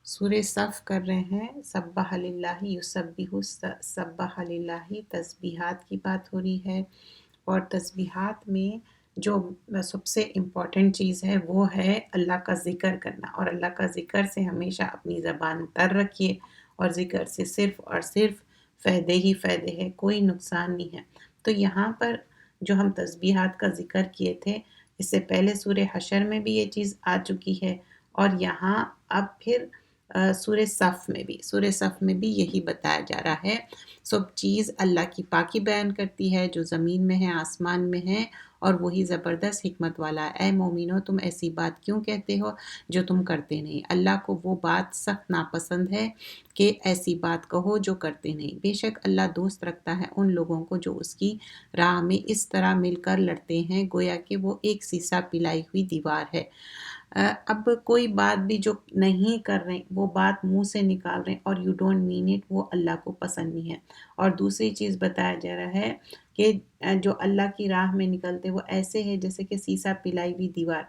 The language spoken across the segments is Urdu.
سورہ صف کر رہے ہیں، سبح للہ یسبح، سبح للہ تسبیحات کی بات ہو رہی ہے، اور تسبیحات میں جو سب سے امپورٹنٹ چیز ہے وہ ہے اللہ کا ذکر کرنا، اور اللہ کا ذکر سے ہمیشہ اپنی زبان تر رکھیے، اور ذکر سے صرف اور صرف فائدے ہی فائدے ہیں، کوئی نقصان نہیں ہے۔ تو یہاں پر جو ہم تسبیحات کا ذکر کیے تھے، اس سے پہلے سورہ حشر میں بھی یہ چیز آ چکی ہے، اور یہاں اب پھر سورہ صف میں بھی یہی بتایا جا رہا ہے۔ سب چیز اللہ کی پاکی بیان کرتی ہے، جو زمین میں ہے، آسمان میں ہے، اور وہی زبردست حکمت والا ہے۔ اے مومنو، تم ایسی بات کیوں کہتے ہو جو تم کرتے نہیں؟ اللہ کو وہ بات سخت ناپسند ہے کہ ایسی بات کہو جو کرتے نہیں۔ بے شک اللہ دوست رکھتا ہے ان لوگوں کو جو اس کی راہ میں اس طرح مل کر لڑتے ہیں گویا کہ وہ ایک سیسا پلائی ہوئی دیوار ہے۔ اب کوئی بات بھی جو نہیں کر رہے وہ بات منہ سے نکال رہے اور یو ڈونٹ مین اٹ، وہ اللہ کو پسند نہیں ہے۔ اور دوسری چیز بتایا جا رہا ہے کہ جو اللہ کی راہ میں نکلتے وہ ایسے ہے جیسے کہ سیسا پلائی ہوئی دیوار۔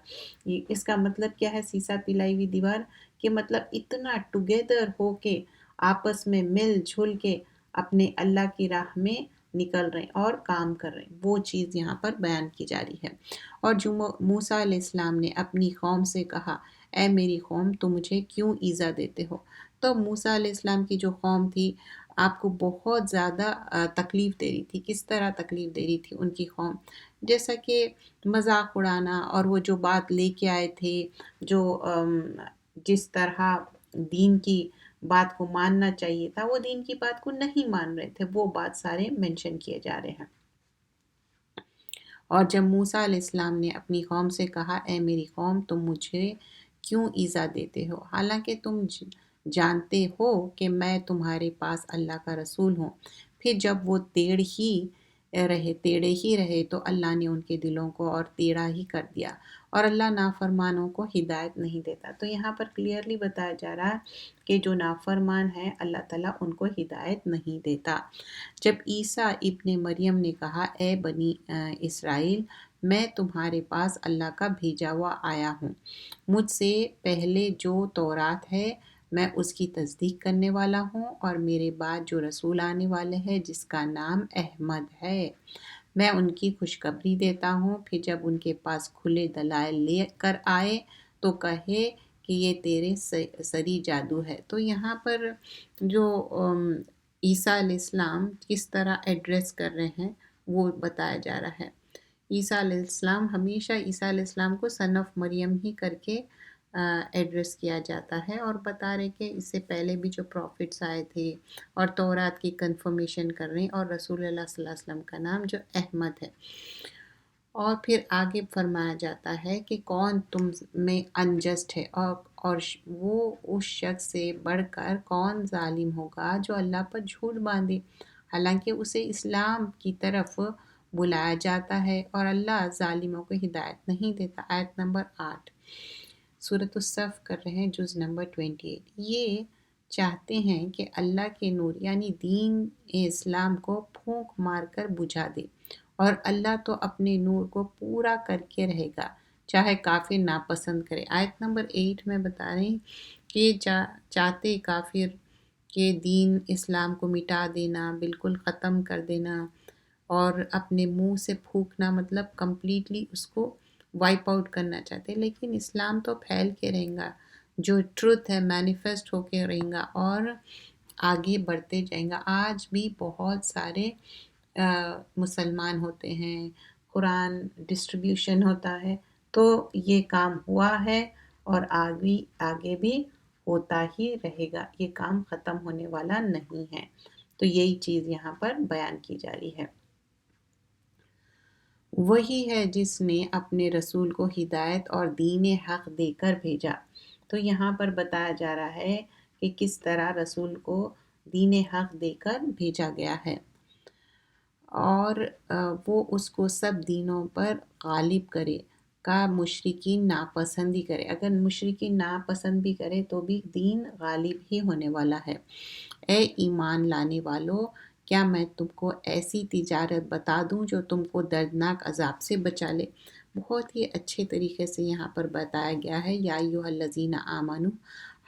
اس کا مطلب کیا ہے سیسا پلائی ہوئی دیوار؟ کہ مطلب اتنا ٹوگیدر ہو کے آپس میں مل جھل کے اپنے اللہ کی راہ میں نکل رہے اور کام کر رہے، وہ چیز یہاں پر بیان کی جا رہی ہے۔ اور جو موسیٰ علیہ السلام نے اپنی قوم سے کہا، اے میری قوم تم مجھے کیوں ایذا دیتے ہو؟ تو موسیٰ علیہ السلام کی جو قوم تھی آپ کو بہت زیادہ تکلیف دے رہی تھی۔ کس طرح تکلیف دے رہی تھی ان کی قوم؟ جیسا کہ مذاق اڑانا، اور وہ جو بات لے کے آئے تھے، جو جس طرح دین کی بات کو ماننا چاہیے تھا وہ دین کی بات کو نہیں مان رہے تھے، وہ بات سارے منشن کیے جا رہے ہیں۔ اور جب موسیٰ علیہ السلام نے اپنی قوم سے کہا، اے میری قوم تم مجھے کیوں ایذا دیتے ہو، حالانکہ تم جانتے ہو کہ میں تمہارے پاس اللہ کا رسول ہوں۔ پھر جب وہ ٹیڑے ہی رہے تو اللہ نے ان کے دلوں کو اور ٹیڑھا ہی کر دیا، اور اللہ نافرمانوں کو ہدایت نہیں دیتا۔ تو یہاں پر کلیئرلی بتایا جا رہا ہے کہ جو نافرمان ہے اللہ تعالیٰ ان کو ہدایت نہیں دیتا۔ جب عیسیٰ ابن مریم نے کہا، اے بنی اسرائیل میں تمہارے پاس اللہ کا بھیجا ہوا آیا ہوں، مجھ سے پہلے جو تورات ہے میں اس کی تصدیق کرنے والا ہوں، اور میرے بعد جو رسول آنے والے ہیں جس کا نام احمد ہے، میں ان کی خوشخبری دیتا ہوں۔ پھر جب ان کے پاس کھلے دلائل لے کر آئے تو کہے کہ یہ تیرے سری جادو ہے۔ تو یہاں پر جو عیسیٰ علیہ السلام کس طرح ایڈریس کر رہے ہیں وہ بتایا جا رہا ہے۔ عیسیٰ علیہ السلام ہمیشہ عیسیٰ علیہ السلام کو سن آف مریم ہی کر کے ایڈریس کیا جاتا ہے، اور بتا رہے کہ اس سے پہلے بھی جو پروفٹس آئے تھے اور تورات کی کنفرمیشن کر رہے ہیں، اور رسول اللہ صلی اللہ علیہ وسلم کا نام جو احمد ہے۔ اور پھر آگے فرمایا جاتا ہے کہ کون تم میں انجسٹ ہے، اور وہ اس شخص سے بڑھ کر کون ظالم ہوگا جو اللہ پر جھوٹ باندھے، حالانکہ اسے اسلام کی طرف بلایا جاتا ہے، اور اللہ ظالموں کو ہدایت نہیں دیتا۔ آیت نمبر 8 سورۃ الصف کر رہے ہیں، جز نمبر 28۔ یہ چاہتے ہیں کہ اللہ کے نور یعنی دین اسلام کو پھونک مار کر بجھا دے، اور اللہ تو اپنے نور کو پورا کر کے رہے گا چاہے کافر ناپسند کرے۔ آیت نمبر 8 میں بتا رہے ہیں کہ چاہتے کافر کہ دین اسلام کو مٹا دینا، بالکل ختم کر دینا، اور اپنے منہ سے پھونکنا، مطلب کمپلیٹلی اس کو وائپ آؤٹ کرنا چاہتے، لیکن اسلام تو پھیل کے رہیں گا، جو ٹروتھ ہے مینیفیسٹ ہو کے رہیں گا اور آگے بڑھتے جائیں گا۔ آج بھی بہت سارے مسلمان ہوتے ہیں، قرآن ڈسٹریبیوشن ہوتا ہے، تو یہ کام ہوا ہے اور آگے بھی ہوتا ہی رہے گا، یہ کام ختم ہونے والا نہیں ہے۔ تو یہی چیز یہاں پر بیان کی جا رہی ہے۔ وہی ہے جس نے اپنے رسول کو ہدایت اور دین حق دے کر بھیجا۔ تو یہاں پر بتایا جا رہا ہے کہ کس طرح رسول کو دین حق دے کر بھیجا گیا ہے، اور وہ اس کو سب دینوں پر غالب کرے کا مشرکین ناپسند ہی کرے۔ اگر مشرکین ناپسند بھی کرے تو بھی دین غالب ہی ہونے والا ہے۔ اے ایمان لانے والو، کیا میں تم کو ایسی تجارت بتا دوں جو تم کو دردناک عذاب سے بچا لے؟ بہت ہی اچھے طریقے سے یہاں پر بتایا گیا ہے، یا ایھا الذین آمنوا،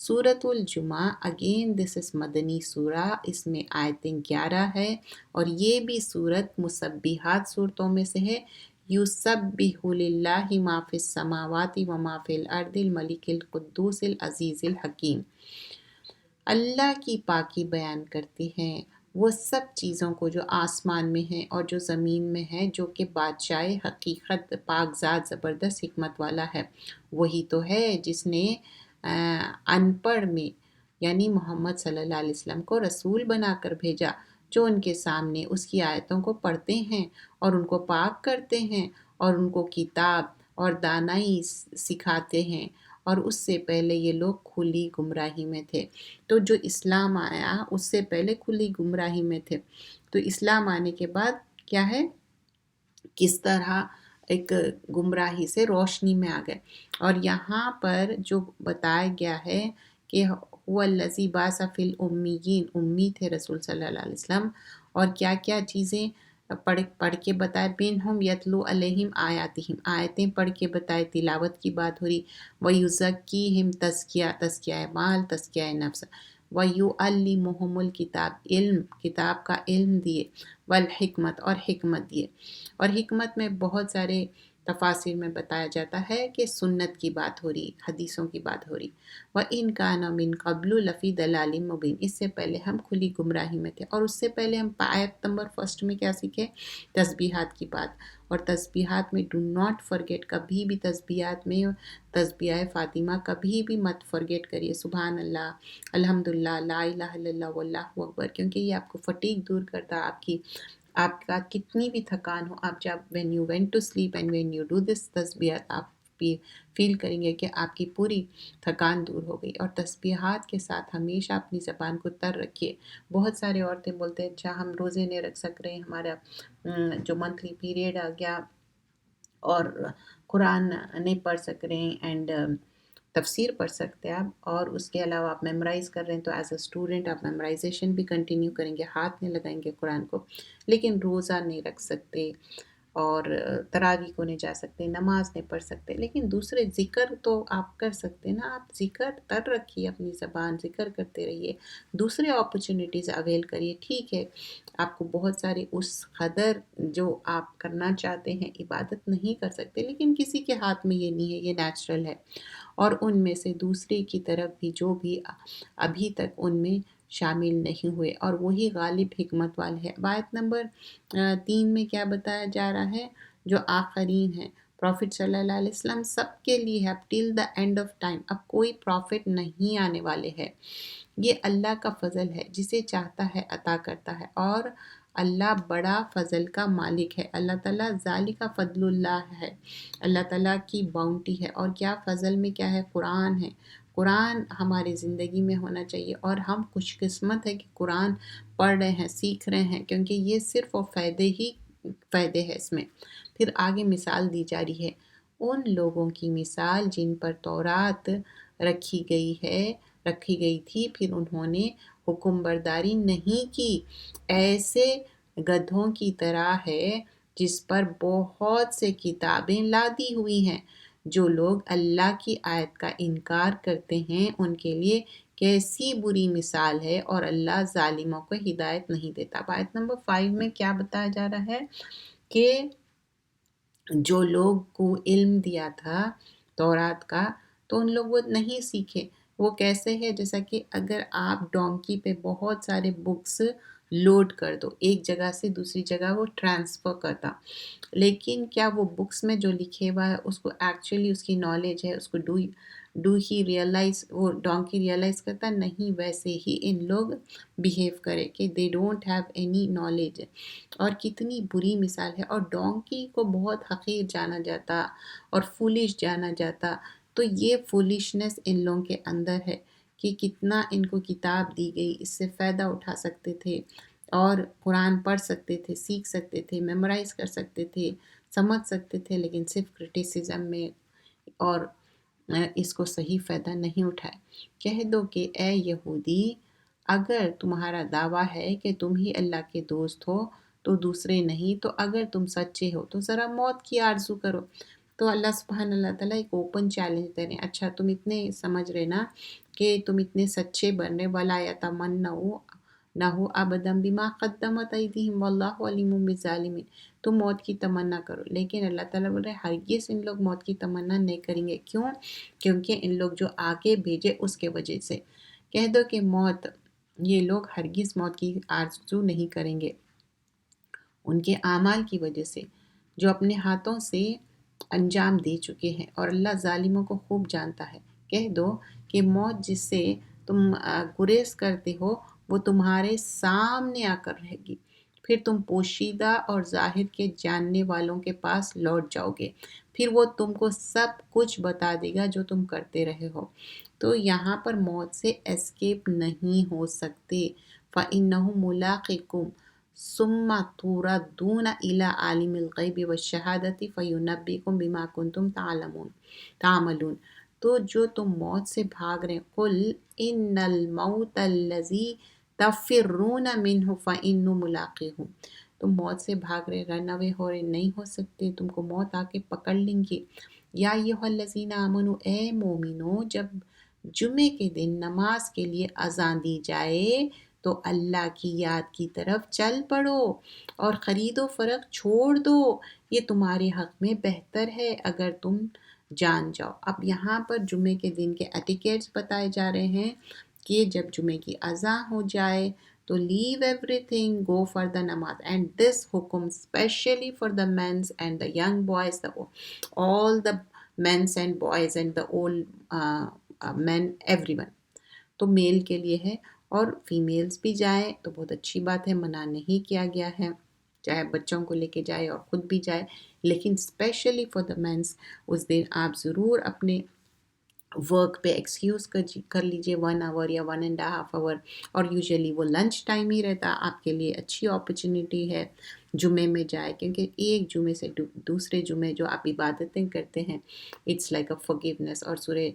سورۃ الجمعہ، اگین دس از مدنی سورہ، اس میں آیتیں 11 ہے، اور یہ بھی سورت مسبحات صورتوں میں سے ہے۔ یسبح للہ ما فی السماوات و ما فی الارض الملک القدوس العزیز الحکیم۔ اللہ کی پاکی بیان کرتی ہیں وہ سب چیزوں کو جو آسمان میں ہیں اور جو زمین میں ہے، جو کہ بادشاہ حقیقت، پاک ذات، زبردست حکمت والا ہے۔ وہی تو ہے جس نے ان پڑھ میں یعنی محمد صلی اللہ علیہ وسلم کو رسول بنا کر بھیجا، جو ان کے سامنے اس کی آیتوں کو پڑھتے ہیں اور ان کو پاک کرتے ہیں اور ان کو کتاب اور دانائی سکھاتے ہیں، اور اس سے پہلے یہ لوگ کھلی گمراہی میں تھے۔ تو جو اسلام آیا اس سے پہلے کھلی گمراہی میں تھے، تو اسلام آنے کے بعد کیا ہے، کس طرح ایک گمراہی سے روشنی میں آ گئے۔ اور یہاں پر جو بتایا گیا ہے کہ هو الذی بعث فی الامیین، امی تھے رسول صلی اللہ علیہ وسلم، اور کیا کیا چیزیں پڑھ کے بتائے، بِنْہُمْ یتلو علیہم آیاتہم، آیتیں پڑھ کے بتائے، تلاوت کی بات ہو رہی، وَیُزَکِّیہم، تزکیہ مال، تزکیہ نفس، وَیُعَلِّمُہُمُ الکتاب، علم، کتاب کا علم دیے، والحکمت، اور حکمت دیے۔ اور حکمت میں بہت سارے تفاسیر میں بتایا جاتا ہے کہ سنت کی بات ہو رہی، حدیثوں کی بات ہو رہی۔ وَإِنْ كَانَ مِنْ قَبْلُ لَفِي ضَلَالٍ مُبِينٍ، اس سے پہلے ہم کھلی گمراہی میں تھے، اور اس سے پہلے ہم آیت نمبر 1 میں کیا سیکھے، تسبیحات کی بات۔ اور تسبیحات میں ڈو ناٹ فرگیٹ، کبھی بھی تسبیحات میں تسبیح فاطمہ کبھی بھی مت فرگیٹ کریے، سبحان اللہ، الحمدللہ، لا الہ الا اللہ، واللہ اکبر، کیونکہ یہ آپ کو فٹیگ دور کرتا، آپ کا کتنی بھی تھکان ہو، آپ جب when you went to sleep and when you do this تسبیحات، آپ بھی فیل کریں گے کہ آپ کی پوری تھکان دور ہو گئی۔ اور تسبیحات کے ساتھ ہمیشہ اپنی زبان کو تر رکھیے۔ بہت سارے عورتیں بولتے ہیں اچھا ہم روزے نہیں رکھ سک رہے، ہمارا جو منتھلی پیریڈ آ گیا اور قرآن نہیں پڑھ سک رہے ہیں، اینڈ تفسیر پڑھ سکتے ہیں آپ، اور اس کے علاوہ آپ میمورائز کر رہے ہیں، تو ایز اے اسٹوڈنٹ آپ میمورائزیشن بھی کنٹینیو کریں گے، ہاتھ نہیں لگائیں گے قرآن کو، لیکن روزہ نہیں رکھ سکتے، اور تراویح کو نہیں جا سکتے، نماز نہیں پڑھ سکتے، لیکن دوسرے ذکر تو آپ کر سکتے نا، آپ ذکر تر رکھیے، اپنی زبان ذکر کرتے رہیے، دوسرے اپرچونیٹیز اویل کریے۔ ٹھیک ہے آپ کو بہت ساری اس قدر جو آپ کرنا چاہتے ہیں عبادت نہیں کر سکتے، لیکن کسی کے ہاتھ میں یہ نہیں ہے، یہ نیچرل ہے، اور ان میں سے دوسرے کی طرف بھی جو بھی ابھی تک ان میں شامل نہیں ہوئے، اور وہی غالب حکمت والے ہے۔ آیت نمبر 3 میں کیا بتایا جا رہا ہے، جو آخرین ہیں پروفٹ صلی اللہ علیہ وسلم، سب کے لیے ہے، اب ٹل دا اینڈ آف ٹائم، اب کوئی پروفٹ نہیں آنے والے ہیں۔ یہ اللہ کا فضل ہے، جسے چاہتا ہے عطا کرتا ہے، اور اللہ بڑا فضل کا مالک ہے۔ اللہ تعالیٰ ذالک فضل اللہ ہے، اللہ تعالیٰ کی باؤنٹی ہے، اور کیا فضل میں کیا ہے، قرآن ہے۔ قرآن ہماری زندگی میں ہونا چاہیے، اور ہم خوش قسمت ہے کہ قرآن پڑھ رہے ہیں، سیکھ رہے ہیں، کیونکہ یہ صرف اور فائدے ہیں اس میں۔ پھر آگے مثال دی جا رہی ہے، ان لوگوں کی مثال جن پر تورات رکھی گئی تھی، پھر انہوں نے حکم برداری نہیں کی، ایسے گدھوں کی طرح ہے جس پر بہت سے کتابیں لادی ہوئی ہیں۔ جو لوگ اللہ کی آیت کا انکار کرتے ہیں ان کے لیے کیسی بری مثال ہے، اور اللہ ظالموں کو ہدایت نہیں دیتا۔ آیت نمبر 5 میں کیا بتایا جا رہا ہے کہ جو لوگ کو علم دیا تھا تورات کا، تو ان لوگ وہ نہیں سیکھے۔ وہ کیسے ہے، جیسا کہ اگر آپ ڈونکی پہ بہت سارے بکس لوڈ کر دو، ایک جگہ سے دوسری جگہ وہ ٹرانسفر کرتا، لیکن کیا وہ بکس میں جو لکھے ہوا ہے اس کو ایکچولی اس کی نالج ہے، اس کو ڈو ہی ریئلائز، وہ ڈونکی ریئلائز کرتا نہیں، ویسے ہی ان لوگ بیہیو کرے کہ they don't have any knowledge. اور کتنی بری مثال ہے، اور ڈونکی کو بہت حقیر جانا جاتا اور فولش جانا جاتا، تو یہ فولشنس ان لوگوں کے اندر ہے کہ کتنا ان کو کتاب دی گئی، اس سے فائدہ اٹھا سکتے تھے، اور قرآن پڑھ سکتے تھے، سیکھ سکتے تھے، میمورائز کر سکتے تھے، سمجھ سکتے تھے، لیکن صرف کرٹیسزم میں، اور اس کو صحیح فائدہ نہیں اٹھائے۔ کہہ دو کہ اے یہودی، اگر تمہارا دعویٰ ہے کہ تم ہی اللہ کے دوست ہو تو دوسرے نہیں، تو اگر تم سچے ہو تو ذرا موت کی آرزو کرو۔ تو اللہ سبحانہ اللہ تعالیٰ ایک اوپن چیلنج دے رہے ہیں، اچھا تم اتنے سمجھ رہے نا کہ تم اتنے سچے بن رہے، ولا یتمنوا ابدا بما قدمت ایدیہم واللہ علیم بالظالمین، تم موت کی تمنا کرو، لیکن اللہ تعالیٰ بول رہے ہرگز ان لوگ موت کی تمنا نہیں کریں گے، کیوں؟ کیونکہ ان لوگ جو آگے بھیجے اس کے وجہ سے۔ کہہ دو کہ یہ لوگ ہرگز موت کی آرزو نہیں کریں گے ان کے اعمال کی وجہ سے جو اپنے ہاتھوں سے انجام دے چکے ہیں، اور اللہ ظالموں کو خوب جانتا ہے۔ کہہ دو کہ موت جس سے تم گریز کرتے ہو وہ تمہارے سامنے آ کر رہے گی، پھر تم پوشیدہ اور ظاہر کے جاننے والوں کے پاس لوٹ جاؤ گے، پھر وہ تم کو سب کچھ بتا دے گا جو تم کرتے رہے ہو۔ تو یہاں پر موت سے اسکیپ نہیں ہو سکتے۔ فَإِنَّهُ مُلَاقِكُمْ ثُمَّ تُرَدُّونَ إِلَىٰ عَالِمِ الْغَيْبِ وَالشَّهَادَةِ فَيُنَبِّئُكُم بِمَا كُنتُمْ تعملون۔ تو جو تم موت سے بھاگ رہے، قُلْ إِنَّ الْمَوْتَ الَّذِي تَفِرُّونَ مِنْهُ فَإِنَّهُ مُلَاقِيكُمْ، تم موت سے بھاگ رہے، رن اوے ہو رہے، نہیں ہو سکتے، تم کو موت آ کے پکڑ لیں گی۔ یا ایھا الذین آمنو، اے مومنو، جب جمعے کے دن نماز کے لیے اذان دی جائے تو اللہ کی یاد کی طرف چل پڑو اور خرید و فروخت چھوڑ دو، یہ تمہارے حق میں بہتر ہے اگر تم جان جاؤ۔ اب یہاں پر جمعے کے دن کے ایٹیکیٹس بتائے جا رہے ہیں کہ جب جمعے کی اذان ہو جائے تو leave everything, go for the نماز، اینڈ دس حکم specially for the men's and the young boys, all the men's and boys and the old men, everyone، تو میل کے لیے ہے، اور فیمیلز بھی جائیں تو بہت اچھی بات ہے، منع نہیں کیا گیا ہے، چاہے بچوں کو لے کے جائے اور خود بھی جائے، لیکن اسپیشلی فار دا مینس اس دن آپ ضرور اپنے ورک پہ ایکسکیوز کر لیجئے 1 آور یا 1.5 آور، اور یوزلی وہ لنچ ٹائم ہی رہتا، آپ کے لیے اچھی اپرچونیٹی ہے جمعے میں جائے، کیونکہ ایک جمعے سے دوسرے جمعے جو آپ عبادتیں کرتے ہیں اٹس لائک اے forgiveness۔ اور سورہ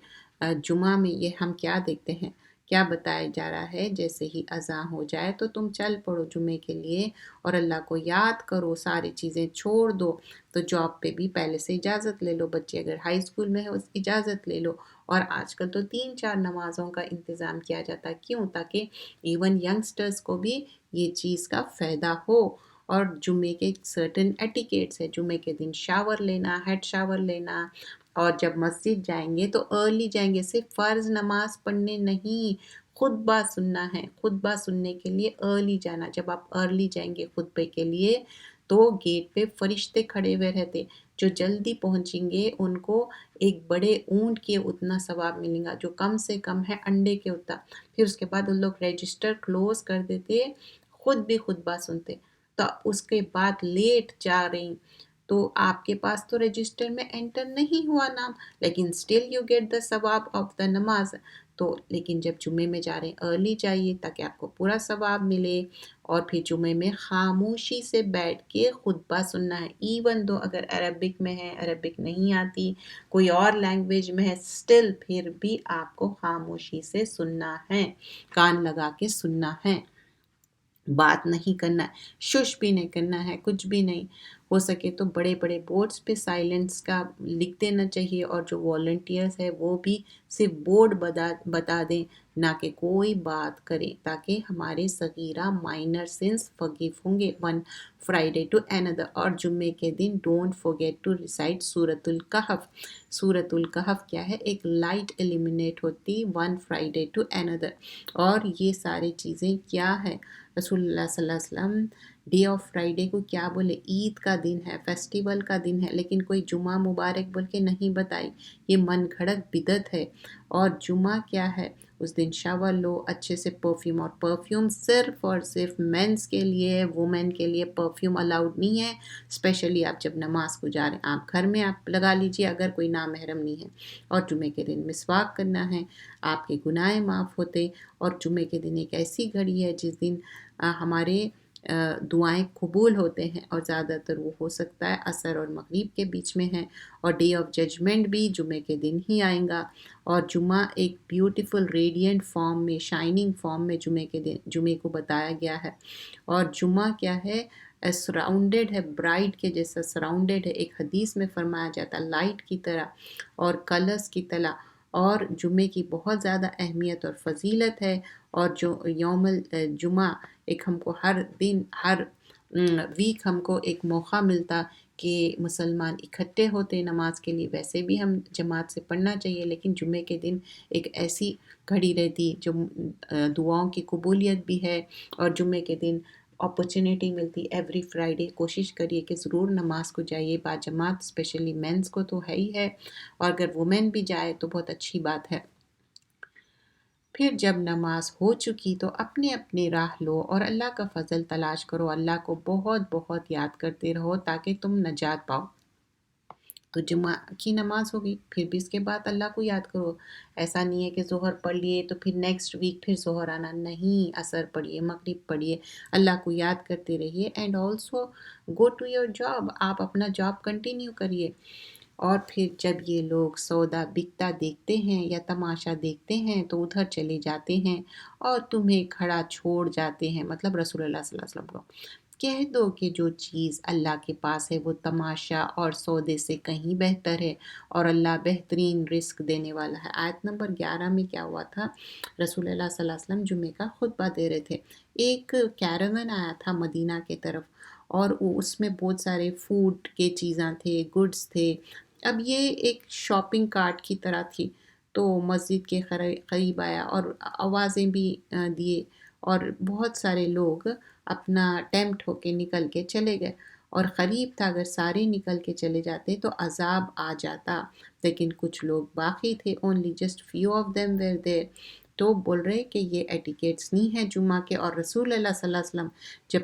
جمعہ میں یہ ہم کیا دیکھتے ہیں، کیا بتایا جا رہا ہے، جیسے ہی اذان ہو جائے تو تم چل پڑو جمعے کے لیے اور اللہ کو یاد کرو، ساری چیزیں چھوڑ دو۔ تو جاب پہ بھی پہلے سے اجازت لے لو، بچے اگر ہائی اسکول میں ہے اجازت لے لو، اور آج کل تو 3-4 نمازوں کا انتظام کیا جاتا ہے، کیوں؟ تاکہ ایون ینگسٹرز کو بھی یہ چیز کا فائدہ ہو۔ اور جمعے کے سرٹن ایٹیکیٹس ہے، جمعے کے دن شاور لینا، ہیڈ شاور لینا، اور جب مسجد جائیں گے تو ارلی جائیں گے، صرف فرض نماز پڑھنے نہیں، خطبہ سننا ہے، خطبہ سننے کے لیے ارلی جانا۔ جب آپ ارلی جائیں گے خطبے کے لیے تو گیٹ پہ فرشتے کھڑے ہوئے رہتے، جو جلدی پہنچیں گے ان کو ایک بڑے اونٹ کے اتنا ثواب ملے گا، جو کم سے کم ہے انڈے کے اتنا۔ پھر اس کے بعد ان لوگ رجسٹر کلوز کر دیتے، خود بھی خطبہ سنتے، تو اس کے بعد لیٹ جا رہی تو آپ کے پاس تو رجسٹر میں انٹر نہیں ہوا نام، لیکن اسٹل یو گیٹ دا ثواب آف دا نماز۔ تو لیکن جب جمعے میں جا رہے ہیں ارلی جائیے تاکہ آپ کو پورا ثواب ملے، اور پھر جمعے میں خاموشی سے بیٹھ کے خطبہ سننا ہے، ایون دو اگر عربک میں ہے، عربک نہیں آتی، کوئی اور لینگویج میں ہے، اسٹل پھر بھی آپ کو خاموشی سے سننا ہے، کان لگا کے سننا ہے، بات نہیں کرنا ہے، شش بھی نہیں کرنا ہے، کچھ بھی نہیں۔ ہو سکے تو بڑے بڑے بورڈز پہ سائلنس کا لکھ دینا چاہیے، اور جو والنٹیئرز ہے وہ بھی صرف بورڈ بتا دیں، نہ کہ کوئی بات کرے، تاکہ ہمارے صغیرہ مائنر سنس فگیو ہوں گے ون فرائیڈے ٹو another۔ اور جمعے کے دن ڈونٹ forget ٹو ریسائٹ سورۃ الکہف۔ سورۃ الکہف کیا ہے؟ ایک لائٹ ایلیمنیٹ ہوتی ون فرائیڈے ٹو another۔ اور یہ ساری چیزیں کیا ہے؟ رسول اللہ صلی اللہ علیہ وسلم ڈے آف فرائیڈے کو کیا بولے؟ عید کا دن ہے، فیسٹیول کا دن ہے، لیکن کوئی جمعہ مبارک بول کے نہیں بتائی، یہ من گھڑت بدعت ہے۔ اور جمعہ کیا ہے؟ اس دن شاور لو اچھے سے، پرفیوم، اور پرفیوم صرف اور صرف مینس کے لیے ہے، وومن کے لیے پرفیوم الاؤڈ نہیں ہے، اسپیشلی آپ جب نماز کو جا رہے ہیں، آپ گھر میں آپ لگا لیجئے اگر کوئی نامحرم نہیں ہے۔ اور جمعے کے دن مسواک کرنا ہے، آپ کے گناہ معاف ہوتے۔ اور جمعے کے دن ایک ایسی گھڑی ہے جس دن ہمارے دعائیں قبول ہوتے ہیں، اور زیادہ تر وہ ہو سکتا ہے عصر اور مغرب کے بیچ میں ہیں، اور ڈے آف ججمنٹ بھی جمعے کے دن ہی آئیں گا، اور جمعہ ایک بیوٹیفل ریڈینٹ فارم میں، شائننگ فارم میں جمعے کو بتایا گیا ہے، اور جمعہ کیا ہے، سراؤنڈڈ ہے، برائٹ کے جیسا سراؤنڈڈ ہے، ایک حدیث میں فرمایا جاتا ہے لائٹ کی طرح اور کلرز کی طرح، اور جمعے کی بہت زیادہ اہمیت اور فضیلت ہے، اور جو یوم الجمعہ ایک ہم کو ہر دن ہر ویک ہم کو ایک موقع ملتا کہ مسلمان اکٹھے ہوتے نماز کے لیے، ویسے بھی ہم جماعت سے پڑھنا چاہیے، لیکن جمعے کے دن ایک ایسی گھڑی رہتی جو دعاؤں کی قبولیت بھی ہے، اور جمعے کے دن اپرچونیٹی ملتی ایوری فرائیڈے، کوشش کریے کہ ضرور نماز کو جائیے با جماعت، اسپیشلی مینس کو تو ہے ہی ہے، اور اگر وومن بھی جائے تو بہت اچھی بات ہے۔ پھر جب نماز ہو چکی تو اپنے اپنے راہ لو اور اللہ کا فضل تلاش کرو، اللہ کو بہت بہت یاد کرتے رہو تاکہ تم نجات پاؤ۔ تو جمعہ کی نماز ہوگی، پھر بھی اس کے بعد اللہ کو یاد کرو، ایسا نہیں ہے کہ ظہر پڑھ لیے تو پھر نیکسٹ ویک پھر ظہر آنا، نہیں، عصر پڑھیے، مغرب پڑھیے، اللہ کو یاد کرتے رہیے، and also go to your job, آپ اپنا جاب کنٹینیو کریے۔ اور پھر جب یہ لوگ سودا بکتا دیکھتے ہیں یا تماشا دیکھتے ہیں تو ادھر چلے جاتے ہیں اور تمہیں کھڑا چھوڑ جاتے ہیں، مطلب رسول اللہ صلی اللہ علیہ وسلم کو کہہ دو کہ جو چیز اللہ کے پاس ہے وہ تماشا اور سودے سے کہیں بہتر ہے، اور اللہ بہترین رزق دینے والا ہے۔ آیت نمبر 11 میں کیا ہوا تھا، رسول اللہ صلی اللہ علیہ وسلم جمعے کا خطبہ دے رہے تھے، ایک کیراون آیا تھا مدینہ کے طرف، اور اس میں بہت سارے فوڈ کے چیزاں تھے، گڈز تھے۔ اب یہ ایک شاپنگ کارٹ کی طرح تھی، تو مسجد کے قریب آیا اور آوازیں بھی دیے، اور بہت سارے لوگ اپنا ٹیمپٹ ہو کے نکل کے چلے گئے، اور قریب تھا اگر سارے نکل کے چلے جاتے تو عذاب آ جاتا، لیکن کچھ لوگ باقی تھے، only just few of them were there۔ تو بول رہے کہ یہ ایٹیکیٹس نہیں ہے جمعہ کے، اور رسول اللہ صلی اللہ علیہ وسلم جب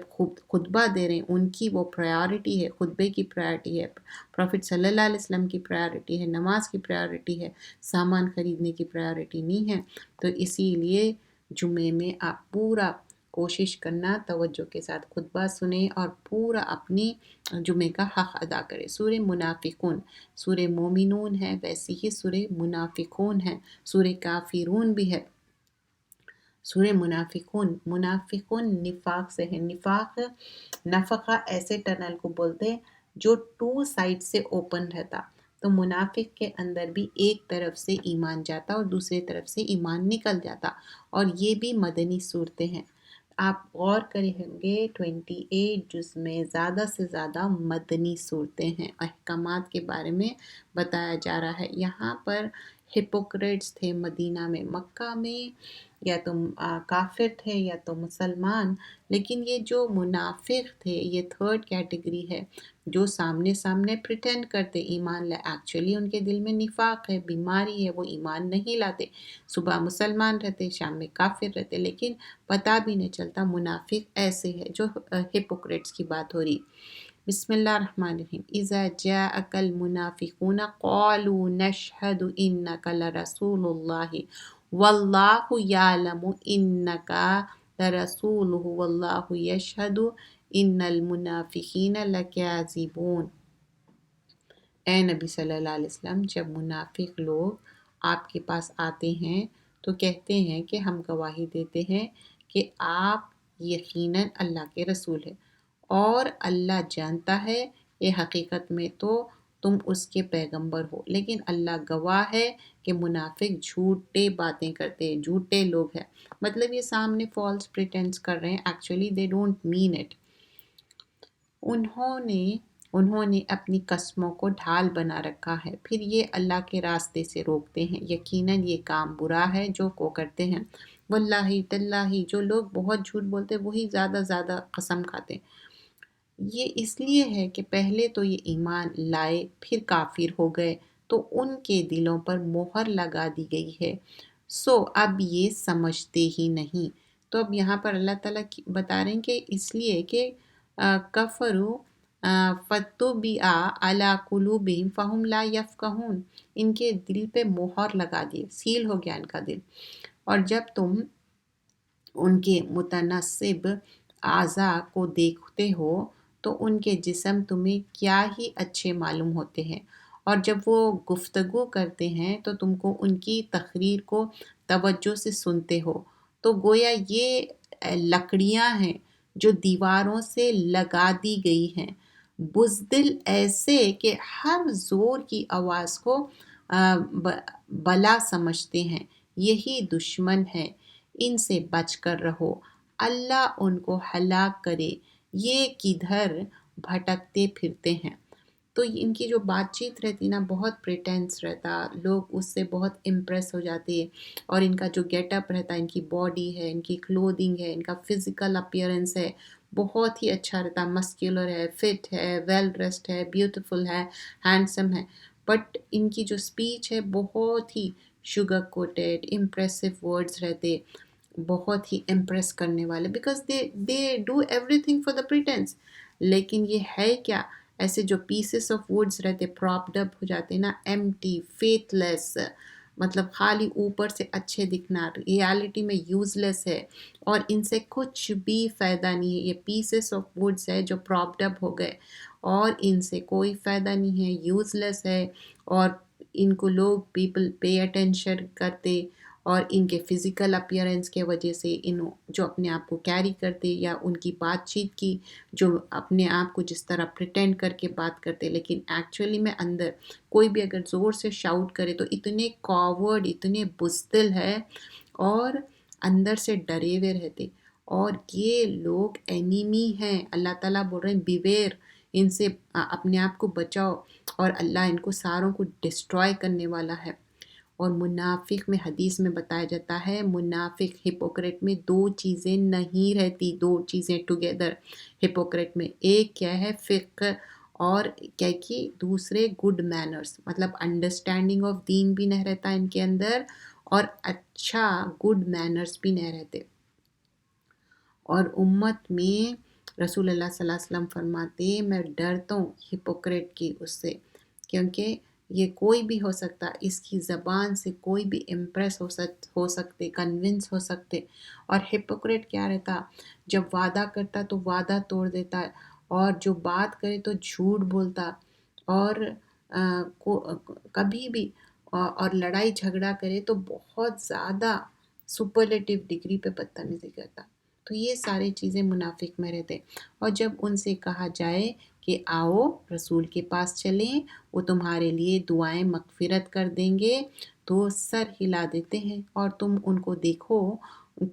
خطبہ دے رہے ہیں ان کی وہ پرائیورٹی ہے، خطبے کی پرائیورٹی ہے، پروفٹ صلی اللہ علیہ وسلم کی پرائیورٹی ہے، نماز کی پرائیورٹی ہے، سامان خریدنے کی پرائیورٹی نہیں ہے۔ تو اسی لیے جمعے میں آپ پورا کوشش کرنا، توجہ کے ساتھ خطبہ سنیں اور پورا اپنی جمعے کا حق ادا کریں۔ سورہ منافقون، سورہ مومنون ہے، ویسی ہی سورہ منافقون ہے، سورہ کافرون بھی ہے۔ سورہ منافقون نفاق سے ہے، نفاق نفقہ ایسے ٹنل کو بولتے ہیں جو 2 سائڈ سے اوپن رہتا، تو منافق کے اندر بھی ایک طرف سے ایمان جاتا اور دوسری طرف سے ایمان نکل جاتا، اور یہ بھی مدنی صورتیں ہیں۔ آپ غور کریں ہوں گے 28 جز میں زیادہ سے زیادہ مدنی صورتیں ہیں، احکامات کے بارے میں بتایا جا رہا ہے۔ یہاں پر ہپوکریٹس تھے مدینہ میں، مکہ میں یا تو کافر تھے یا تو مسلمان، لیکن یہ جو منافق تھے یہ تھرڈ کیٹیگری ہے، جو سامنے پریٹینڈ کرتے ایمان لائے، ایکچولی ان کے دل میں نفاق ہے، بیماری ہے، وہ ایمان نہیں لاتے، صبح مسلمان رہتے، شام میں کافر رہتے، لیکن پتہ بھی نہیں چلتا۔ منافق ایسے ہے جو ہپوکریٹس کی بات ہو رہی۔ بسم اللہ الرحمن الرحیم، اذا جاءک المنافقون قالوا نشہد انک لرسول اللہ واللہ یعلم انک لرسولہ واللہ یشہد ان المنافقین لکاذبون۔ اے نبی صلی اللہ علیہ وسلم، جب منافق لوگ آپ کے پاس آتے ہیں تو کہتے ہیں کہ ہم گواہی دیتے ہیں کہ آپ یقیناً اللہ کے رسول ہیں، اور اللہ جانتا ہے یہ حقیقت میں تو تم اس کے پیغمبر ہو، لیکن اللہ گواہ ہے کہ منافق جھوٹے باتیں کرتے ہیں، جھوٹے لوگ ہیں، مطلب یہ سامنے فالس پریٹینس کر رہے ہیں، actually they don't mean it. انہوں نے اپنی قسموں کو ڈھال بنا رکھا ہے، پھر یہ اللہ کے راستے سے روکتے ہیں، یقیناً یہ کام برا ہے جو کو کرتے ہیں۔ واللہ تاللہ، جو لوگ بہت جھوٹ بولتے وہی زیادہ قسم کھاتے ہیں۔ یہ اس لیے ہے کہ پہلے تو یہ ایمان لائے پھر کافر ہو گئے تو ان کے دلوں پر مہر لگا دی گئی ہے، اب یہ سمجھتے ہی نہیں۔ تو اب یہاں پر اللہ تعالیٰ بتا رہے ہیں کہ اس لیے کہ کفروا فطبع علی قلوبہم فہم لا یفقہون، ان کے دل پہ مہر لگا دی، سیل ہو گیا ان کا دل، اور جب تم ان کے متنصب اعضاء کو دیکھتے ہو تو ان کے جسم تمہیں کیا ہی اچھے معلوم ہوتے ہیں، اور جب وہ گفتگو کرتے ہیں تو تم کو ان کی تقریر کو توجہ سے سنتے ہو، تو گویا یہ لکڑیاں ہیں جو دیواروں سے لگا دی گئی ہیں، بزدل ایسے کہ ہر زور کی آواز کو بلا سمجھتے ہیں، یہی دشمن ہے، ان سے بچ کر رہو، اللہ ان کو ہلاک کرے، یہ کدھر بھٹکتے پھرتے ہیں۔ تو ان کی جو بات چیت رہتی نا بہت پریٹینس رہتا، لوگ اس سے بہت امپریس ہو جاتے، اور ان کا جو گیٹ اپ رہتا، ان کی باڈی ہے، ان کی کلودنگ ہے، ان کا فزیکل اپیئرنس ہے، بہت ہی اچھا رہتا، مسکیولر ہے، فٹ ہے، ویل ڈریسڈ ہے، بیوٹیفل ہے، ہینڈسم ہے، بٹ ان کی جو اسپیچ ہے بہت ہی شوگر کوٹیڈ امپریسو ورڈز رہتے، بہت ہی امپریس کرنے والے، because they do everything for the pretence, لیکن یہ ہے کیا، ایسے جو پیسز آف ووڈز رہتے پراپڈ اپ ہو جاتے نا، ایمٹی، فیتھ لیس، مطلب خالی اوپر سے اچھے دکھنا، ریالٹی میں یوز لیس ہے، اور ان سے کچھ بھی فائدہ نہیں ہے، یہ پیسز آف ووڈز ہے جو پراپڈ اپ ہو گئے، اور ان سے کوئی فائدہ نہیں ہے، یوز لیس ہے، اور ان کو لوگ پیپل پے اٹینشن کرتے، اور ان کے فزیکل اپیئرنس کے وجہ سے جو اپنے آپ کو کیری کرتے، یا ان کی بات چیت کی جو اپنے آپ کو جس طرح پریٹینڈ کر کے بات کرتے، لیکن ایکچولی میں اندر کوئی بھی اگر زور سے شاؤٹ کرے تو اتنے کاورڈ، اتنے بزدل ہے، اور اندر سے ڈرے ہوئے رہتے، اور یہ لوگ اینیمی ہیں، اللہ تعالیٰ بول رہے ہیں بیویر، ان سے اپنے آپ کو بچاؤ، اور اللہ ان کو ساروں کو ڈسٹرائے کرنے والا ہے۔ اور منافق میں حدیث میں بتایا جاتا ہے، منافق ہپوکریٹ میں دو چیزیں نہیں رہتی، دو چیزیں ٹوگیدر ہپوکریٹ میں، ایک کیا ہے فقہ، اور کیا کہ دوسرے گڈ مینرز، مطلب انڈرسٹینڈنگ آف دین بھی نہیں رہتا ان کے اندر، اور اچھا گڈ مینرز بھی نہیں رہتے۔ اور امت میں رسول اللہ صلی اللہ علیہ وسلم فرماتے میں ڈرتا ہوں ہپوکریٹ کی، اس سے، کیونکہ یہ کوئی بھی ہو سکتا، اس کی زبان سے کوئی بھی امپریس ہو سکتے، کنونس ہو سکتے، اور ہپوکریٹ کیا رہتا، جب وعدہ کرتا تو وعدہ توڑ دیتا، اور جو بات کرے تو جھوٹ بولتا، اور کبھی بھی اور لڑائی جھگڑا کرے تو بہت زیادہ سپرلیٹیو ڈگری پہ بدتمیزی کرتا۔ تو یہ ساری چیزیں منافق میں رہتے، اور جب ان سے کہا جائے کہ آؤ رسول کے پاس چلیں، وہ تمہارے لیے دعائیں مغفرت کر دیں گے، تو سر ہلا دیتے ہیں، اور تم ان کو دیکھو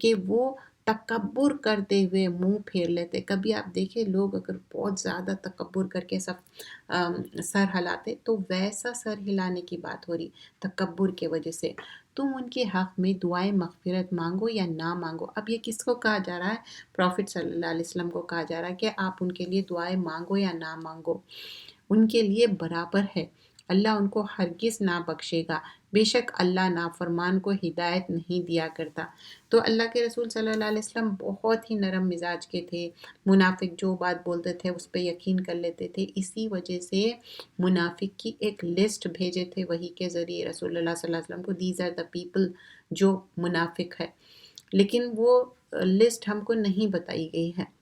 کہ وہ تکبر کرتے ہوئے منہ پھیر لیتے۔ کبھی آپ دیکھیں لوگ اگر بہت زیادہ تکبر کر کے سر ہلاتے، تو ویسا سر ہلانے کی بات ہو رہی، تکبر کے وجہ سے۔ تم ان کے حق میں دعائیں مغفرت مانگو یا نہ مانگو، اب یہ کس کو کہا جا رہا ہے؟ پروفٹ صلی اللہ علیہ وسلم کو کہا جا رہا ہے کہ آپ ان کے لیے دعائیں مانگو یا نہ مانگو، ان کے لیے برابر ہے، اللہ ان کو ہرگز نہ بخشے گا، بے شک اللہ نافرمان کو ہدایت نہیں دیا کرتا۔ تو اللہ کے رسول صلی اللہ علیہ وسلم بہت ہی نرم مزاج کے تھے، منافق جو بات بولتے تھے اس پہ یقین کر لیتے تھے، اسی وجہ سے منافق کی ایک لسٹ بھیجے تھے وحی کے ذریعے رسول اللہ صلی اللہ علیہ وسلم کو، دیز آر دا پیپل جو منافق ہے، لیکن وہ لسٹ ہم کو نہیں بتائی گئی ہے،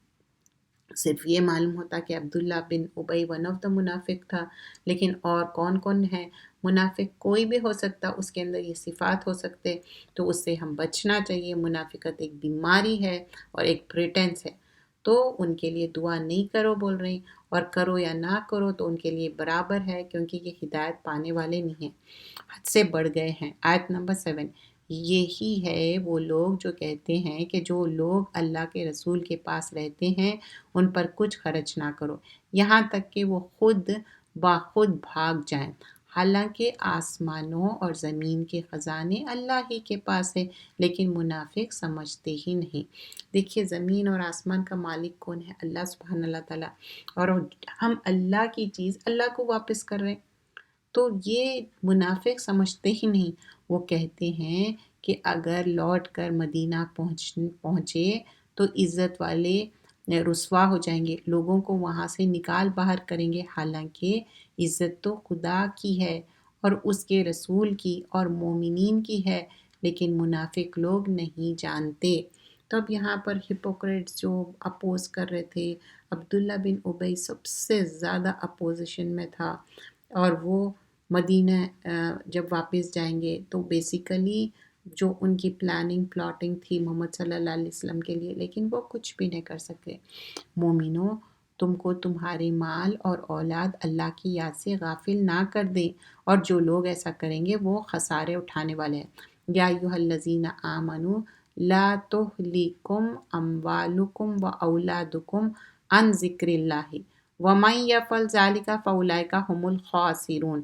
صرف یہ معلوم ہوتا کہ عبداللہ بن ابی ون آف دا منافق تھا، لیکن اور کون کون ہے منافق؟ کوئی بھی ہو سکتا، اس کے اندر یہ صفات ہو سکتے، تو اس سے ہم بچنا چاہیے۔ منافقت ایک بیماری ہے اور ایک پریٹینس ہے، تو ان کے لیے دعا نہیں کرو بول رہے ہیں، اور کرو یا نہ کرو تو ان کے لیے برابر ہے، کیونکہ یہ ہدایت پانے والے نہیں ہیں، حد سے بڑھ گئے ہیں۔ آیت نمبر 7، یہی ہے وہ لوگ جو کہتے ہیں کہ جو لوگ اللہ کے رسول کے پاس رہتے ہیں ان پر کچھ خرچ نہ کرو، یہاں تک کہ وہ خود بخود بھاگ جائیں، حالانکہ آسمانوں اور زمین کے خزانے اللہ ہی کے پاس ہے، لیکن منافق سمجھتے ہی نہیں۔ دیکھیے زمین اور آسمان کا مالک کون ہے؟ اللہ سبحانہ اللہ تعالیٰ، اور ہم اللہ کی چیز اللہ کو واپس کر رہے ہیں، تو یہ منافق سمجھتے ہی نہیں۔ وہ کہتے ہیں کہ اگر لوٹ کر مدینہ پہنچے تو عزت والے رسوا ہو جائیں گے، لوگوں کو وہاں سے نکال باہر کریں گے، حالانکہ عزت تو خدا کی ہے اور اس کے رسول کی اور مومنین کی ہے، لیکن منافق لوگ نہیں جانتے۔ تو اب یہاں پر ہپوکریٹس جو اپوز کر رہے تھے، عبداللہ بن ابی سب سے زیادہ اپوزیشن میں تھا، اور وہ مدینہ جب واپس جائیں گے تو بیسیکلی جو ان کی پلاٹنگ تھی محمد صلی اللہ علیہ وسلم کے لیے، لیکن وہ کچھ بھی نہیں کر سکے۔ مومنوں، تم کو تمہارے مال اور اولاد اللہ کی یاد سے غافل نہ کر دیں، اور جو لوگ ایسا کریں گے وہ خسارے اٹھانے والے ہیں۔ یا ایھا الذین آمنوا لا تہلکم اموالکم واولادکم عن ذکر اللہ ومن یفعل ذلک فاولئک هم الخاسرون۔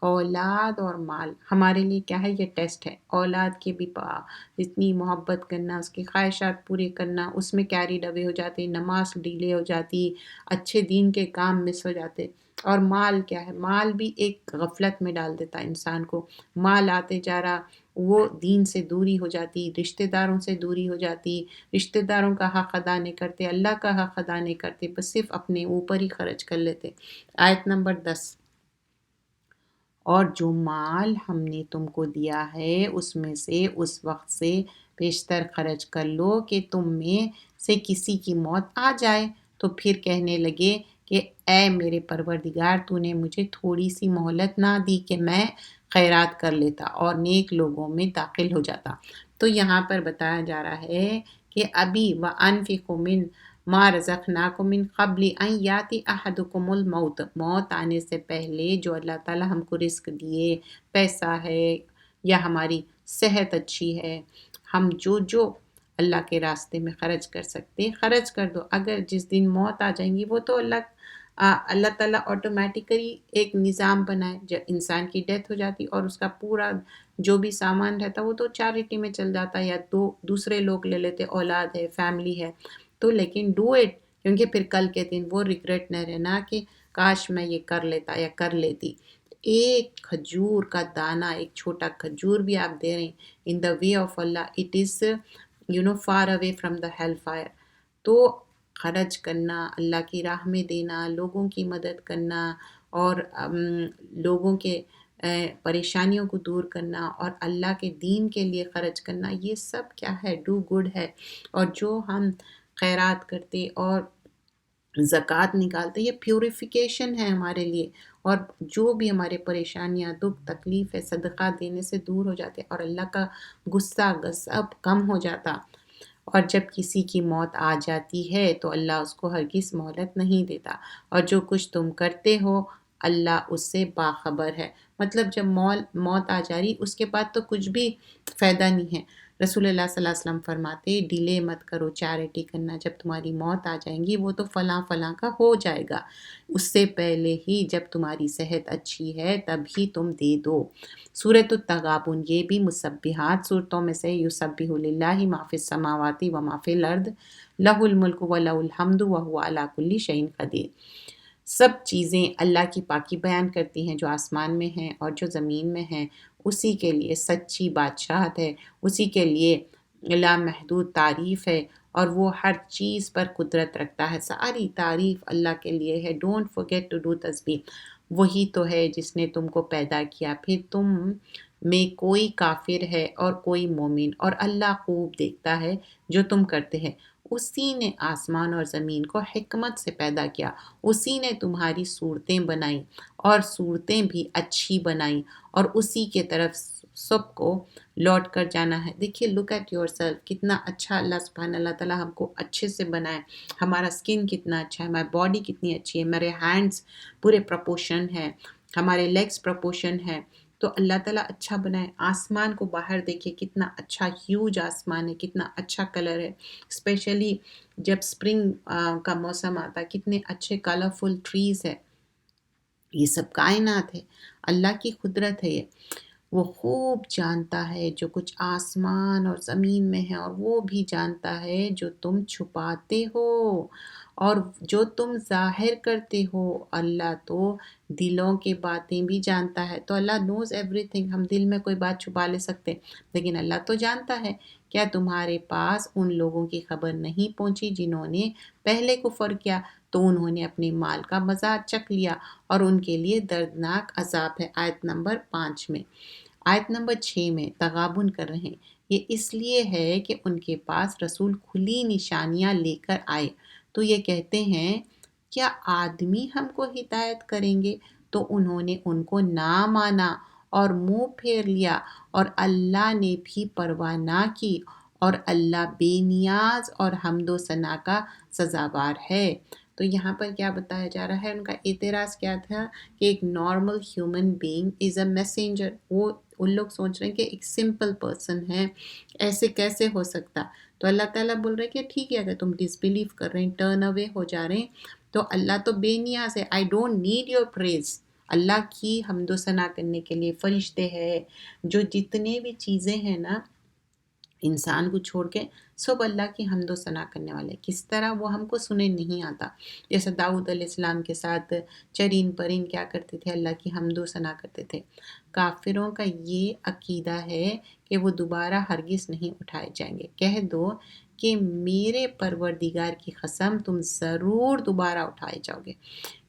اولاد اور مال ہمارے لیے کیا ہے؟ یہ ٹیسٹ ہے۔ اولاد کے بھی اتنی محبت کرنا، اس کی خواہشات پورے کرنا، اس میں کیریڈ اوے ہو جاتے، نماز ڈیلے ہو جاتی، اچھے دین کے کام مس ہو جاتے۔ اور مال کیا ہے؟ مال بھی ایک غفلت میں ڈال دیتا انسان کو۔ مال آتے جا رہا، وہ دین سے دوری ہو جاتی، رشتہ داروں سے دوری ہو جاتی، رشتہ داروں کا حق ادا نہیں کرتے، اللہ کا حق ادا نہیں کرتے، بس صرف اپنے اوپر ہی خرچ کر لیتے۔ آیت نمبر 10۔ اور جو مال ہم نے تم کو دیا ہے اس میں سے اس وقت سے بیشتر خرچ کر لو کہ تم میں سے کسی کی موت آ جائے تو پھر کہنے لگے کہ اے میرے پروردگار، تو نے مجھے تھوڑی سی مہلت نہ دی کہ میں خیرات کر لیتا اور نیک لوگوں میں داخل ہو جاتا۔ تو یہاں پر بتایا جا رہا ہے کہ ابھی وَأَنفِقُوا مِن مَا رَزَقْنَاكُم مِّن قَبْلِ أَن يَأْتِيَ أَحَدَكُمُ الْمَوْتُ، موت آنے سے پہلے جو اللہ تعالیٰ ہم کو رزق دیے، پیسہ ہے یا ہماری صحت اچھی ہے، ہم جو اللہ کے راستے میں خرچ کر سکتے خرچ کر دو۔ اگر جس دن موت آ جائیں گی وہ تو اللہ تعالیٰ آٹومیٹیکلی ایک نظام بنائے، جب انسان کی ڈیتھ ہو جاتی اور اس کا پورا جو بھی سامان رہتا وہ تو چیریٹی میں چل جاتا، یا دوسرے لوگ لے لیتے، اولاد ہے، فیملی ہے تو، لیکن ڈو اٹ، کیونکہ پھر کل کے دن وہ ریگریٹ نہ رہنا کہ کاش میں یہ کر لیتا یا کر لیتی۔ ایک کھجور کا دانہ، ایک چھوٹا کھجور بھی آپ دے رہے ہیں in the way of Allah, it is far away from the hell fire. تو خرچ کرنا، اللہ کی راہ میں دینا، لوگوں کی مدد کرنا، اور لوگوں کے پریشانیوں کو دور کرنا اور اللہ کے دین کے لیے خرچ کرنا، یہ سب کیا ہے؟ ڈو گڈ ہے۔ اور جو ہم خیرات کرتے اور زکوٰۃ نکالتے، یہ پیوریفیکیشن ہے ہمارے لیے، اور جو بھی ہمارے پریشانیاں، دکھ، تکلیف ہے، صدقہ دینے سے دور ہو جاتے اور اللہ کا غصہ غضب کم ہو جاتا۔ اور جب کسی کی موت آ جاتی ہے تو اللہ اس کو ہرگز مہلت نہیں دیتا، اور جو کچھ تم کرتے ہو اللہ اس سے باخبر ہے۔ مطلب جب موت آ جا رہی، اس کے بعد تو کچھ بھی فائدہ نہیں ہے۔ رسول اللہ صلی اللہ علیہ وسلم فرماتے ڈیلے مت کرو چیریٹی کرنا، جب تمہاری موت آ جائیں گی وہ تو فلاں فلاں کا ہو جائے گا، اس سے پہلے ہی جب تمہاری صحت اچھی ہے تب ہی تم دے دو۔ سورۃ التغابن، یہ بھی مسبحات صورتوں میں سے، یسبح للہ ما فی السماوات و ما فی الارض لہ الملک و لہ الحمد وہو علی کل شیء قدیر۔ سب چیزیں اللہ کی پاکی بیان کرتی ہیں، جو آسمان میں ہیں اور جو زمین میں ہیں، اسی کے لیے سچی بادشاہت ہے، اسی کے لیے لامحدود تعریف ہے، اور وہ ہر چیز پر قدرت رکھتا ہے۔ ساری تعریف اللہ کے لیے ہے۔ ڈونٹ forget ٹو ڈو تسبیح۔ وہی تو ہے جس نے تم کو پیدا کیا، پھر تم میں کوئی کافر ہے اور کوئی مومن، اور اللہ خوب دیکھتا ہے جو تم کرتے ہیں۔ اسی نے آسمان اور زمین کو حکمت سے پیدا کیا، اسی نے تمہاری صورتیں بنائیں اور صورتیں بھی اچھی بنائیں، اور اسی کے طرف سب کو لوٹ کر جانا ہے۔ دیکھیے لک ایٹ یور سیلف، کتنا اچھا اللہ سبحانہ اللہ تعالیٰ ہم کو اچھے سے بنائے، ہمارا اسکن کتنا اچھا ہے، ہماری باڈی کتنی اچھی ہے، میرے ہینڈس پورے پروپورشن ہے، ہمارے لیگس پروپورشن ہے، تو اللہ تعالیٰ اچھا بنائے۔ آسمان کو باہر دیکھے، کتنا اچھا ہیوج آسمان ہے، کتنا اچھا کلر ہے، اسپیشلی جب سپرنگ کا موسم آتا، کتنے اچھے کلرفل ٹریز ہے۔ یہ سب کائنات ہے، اللہ کی قدرت ہے۔ یہ وہ خوب جانتا ہے جو کچھ آسمان اور زمین میں ہے، اور وہ بھی جانتا ہے جو تم چھپاتے ہو اور جو تم ظاہر کرتے ہو۔ اللہ تو دلوں کی باتیں بھی جانتا ہے، تو اللہ نوز ایوری تھنگ۔ ہم دل میں کوئی بات چھپا لے سکتے، لیکن اللہ تو جانتا ہے۔ کیا تمہارے پاس ان لوگوں کی خبر نہیں پہنچی جنہوں نے پہلے کفر کیا، تو انہوں نے اپنے مال کا مزہ چکھ لیا اور ان کے لیے دردناک عذاب ہے۔ آیت نمبر 5 میں۔ آیت نمبر 6 میں تغابن کر رہے ہیں یہ اس لیے ہے کہ ان کے پاس رسول کھلی نشانیاں لے کر آئے تو یہ کہتے ہیں کیا آدمی ہم کو ہدایت کریں گے؟ تو انہوں نے ان کو نہ مانا اور منہ پھیر لیا، اور اللہ نے بھی پرواہ نہ کی، اور اللہ بے نیاز اور حمد و ثنا کا سزاوار ہے۔ تو یہاں پر کیا بتایا جا رہا ہے؟ ان کا اعتراض کیا تھا کہ ایک normal human being is a messenger, وہ ان لوگ سوچ رہے ہیں کہ ایک سمپل پرسن ہے، ایسے کیسے ہو سکتا؟ تو اللہ تعالیٰ بول رہے کہ ٹھیک ہے، اگر تم ڈس بلیو کر رہے ہیں، ٹرن اوے ہو جا رہے ہیں، تو اللہ تو بے نیاز ہے، آئی ڈونٹ نیڈ یور پریز۔ اللہ کی حمد و ثنا کرنے کے لیے فرشتے ہیں، جو جتنے بھی چیزیں ہیں نا انسان کو چھوڑ کے سب اللہ کی حمد و ثنا کرنے والے، کس طرح وہ ہم کو سنے نہیں آتا۔ جیسے داؤد علیہ السلام کے ساتھ چرین پرین کیا کرتے تھے؟ اللہ کی حمد و ثنا کرتے تھے۔ کافروں کا یہ عقیدہ ہے کہ وہ دوبارہ ہرگز نہیں اٹھائے جائیں گے۔ کہہ دو کہ میرے پروردگار کی قسم تم ضرور دوبارہ اٹھائے جاؤ گے،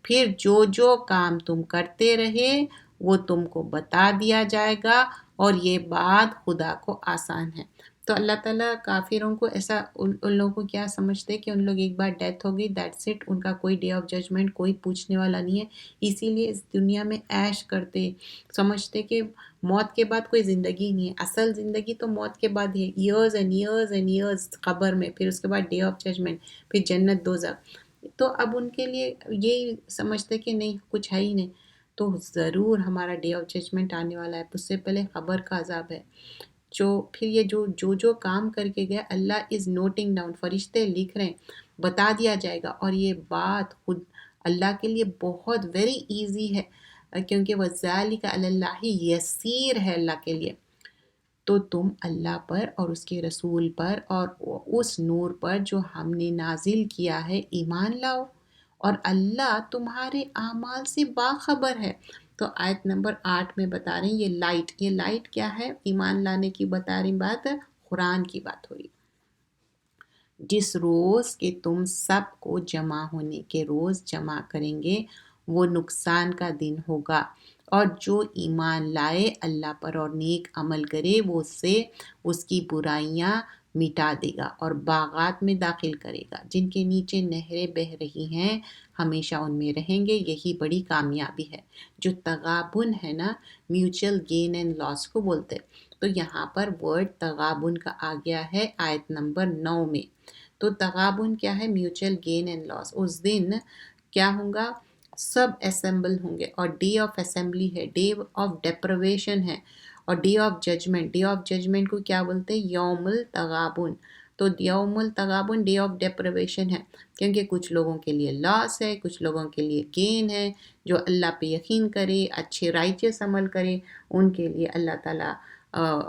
پھر جو جو کام تم کرتے رہے وہ تم کو بتا دیا جائے گا، اور یہ بات خدا کو آسان ہے۔ تو اللہ تعالیٰ کافروں کو ایسا ان لوگوں کو کیا سمجھتے کہ ان لوگ ایک بار ڈیتھ ہو گئی، دیٹس اٹ، ان کا کوئی ڈے آف ججمنٹ کوئی پوچھنے والا نہیں ہے، اسی لیے اس دنیا میں عیش کرتے، سمجھتے کہ موت کے بعد کوئی زندگی نہیں ہے۔ اصل زندگی تو موت کے بعد ہے، years and years and years قبر میں، پھر اس کے بعد ڈے آف ججمنٹ، پھر جنت دوزخ۔ تو اب ان کے لیے یہی سمجھتے کہ نہیں، کچھ ہے ہی نہیں، تو ضرور ہمارا ڈے آف ججمنٹ آنے والا ہے، اس سے پہلے قبر کا عذاب ہے۔ پھر یہ جو کام کر کے گیا، اللہ از نوٹنگ ڈاؤن، فرشتے لکھ رہے ہیں، بتا دیا جائے گا، اور یہ بات خود اللہ کے لیے بہت ویری ایزی ہے، کیونکہ وَذَلِكَ عَلَى اللَّهِ یسیر ہے اللہ کے لیے۔ تو تم اللہ پر اور اس کے رسول پر اور اس نور پر جو ہم نے نازل کیا ہے ایمان لاؤ، اور اللہ تمہارے اعمال سے باخبر ہے۔ تو آیت نمبر 8 میں بتا رہے ہیں یہ لائٹ کیا ہے؟ ایمان لانے کی بتا رہی بات، قرآن کی بات ہو رہی۔ جس روز کہ تم سب کو جمع ہونے کے روز جمع کریں گے وہ نقصان کا دن ہوگا، اور جو ایمان لائے اللہ پر اور نیک عمل کرے وہ اس سے اس کی برائیاں مٹا دے گا اور باغات میں داخل کرے گا جن کے نیچے نہریں بہہ رہی ہیں، ہمیشہ ان میں رہیں گے، یہی بڑی کامیابی ہے۔ جو تغابن ہے نا، میوچل گین اینڈ لاس کو بولتے، تو یہاں پر ورڈ تغابن کا آ گیا ہے آیت نمبر 9 میں۔ تو تغابن کیا ہے؟ Mutual gain and loss. اس دن کیا ہوگا؟ سب اسمبل ہوں گے، اور ڈے آف اسمبلی ہے، ڈے آف ڈیپرویشن ہے، اور ڈے آف ججمنٹ کو کیا بولتے ہیں؟ یوم التغابن۔ تو یوم التغابن ڈے آف ڈیپرویشن ہے، کیونکہ کچھ لوگوں کے لیے لاس ہے، کچھ لوگوں کے لیے گین ہے۔ جو اللہ پہ یقین کرے، اچھے رائچس عمل کرے، ان کے لیے اللہ تعالیٰ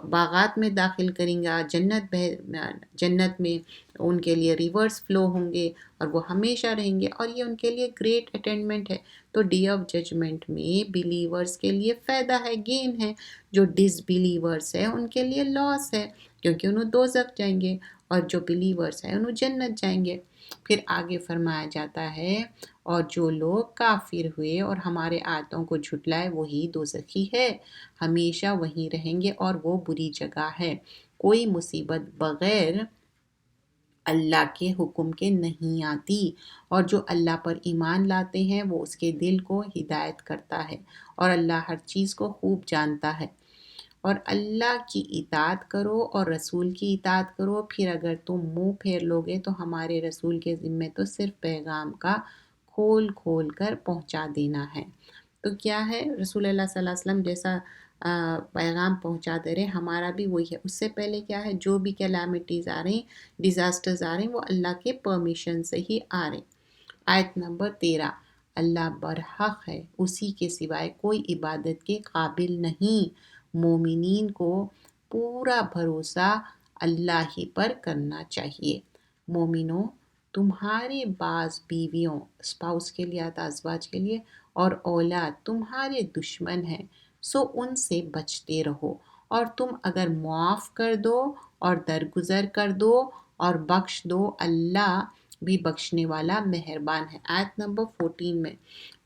باغات میں داخل کریں گا، جنت میں ان کے لیے ریورس فلو ہوں گے، اور وہ ہمیشہ رہیں گے، اور یہ ان کے لیے گریٹ اٹینمنٹ ہے۔ تو ڈے آف ججمنٹ میں بلیورز کے لیے فائدہ ہے، گین ہے، جو ڈس بلیورز ہے ان کے لیے لاس ہے، کیونکہ انہوں دوزخ جائیں گے، اور جو بلیورز ہیں انہوں جنت جائیں گے۔ پھر آگے فرمایا جاتا ہے، اور جو لوگ کافر ہوئے اور ہمارے آیتوں کو جھٹلائے وہی دوزخی ہے، ہمیشہ وہیں رہیں گے، اور وہ بری جگہ ہے۔ کوئی مصیبت بغیر اللہ کے حکم کے نہیں آتی، اور جو اللہ پر ایمان لاتے ہیں وہ اس کے دل کو ہدایت کرتا ہے، اور اللہ ہر چیز کو خوب جانتا ہے۔ اور اللہ کی اطاعت کرو اور رسول کی اطاعت کرو، پھر اگر تم منہ پھیر لوگے تو ہمارے رسول کے ذمے تو صرف پیغام کا کھول کھول کر پہنچا دینا ہے۔ تو کیا ہے؟ رسول اللہ صلی اللہ علیہ وسلم جیسا پیغام پہنچا دے رہے، ہمارا بھی وہی ہے۔ اس سے پہلے کیا ہے؟ جو بھی کیلامیٹیز آ رہے ہیں، ڈیزاسٹرز آ رہے ہیں، وہ اللہ کے پرمیشن سے ہی آ رہے ہیں۔ آیت نمبر 13، اللہ برحق ہے، اسی کے سوائے کوئی عبادت کے قابل نہیں۔ مومنین کو پورا بھروسہ اللہ ہی پر کرنا چاہیے۔ مومنوں، تمہارے بعض بیویوں، اسپاؤس کے لیے آتا، ازواج کے لیے، اور اولاد تمہارے دشمن ہیں، سو ان سے بچتے رہو، اور تم اگر معاف کر دو اور درگزر کر دو اور بخش دو، اللہ بھی بخشنے والا مہربان ہے۔ آیت نمبر 14 میں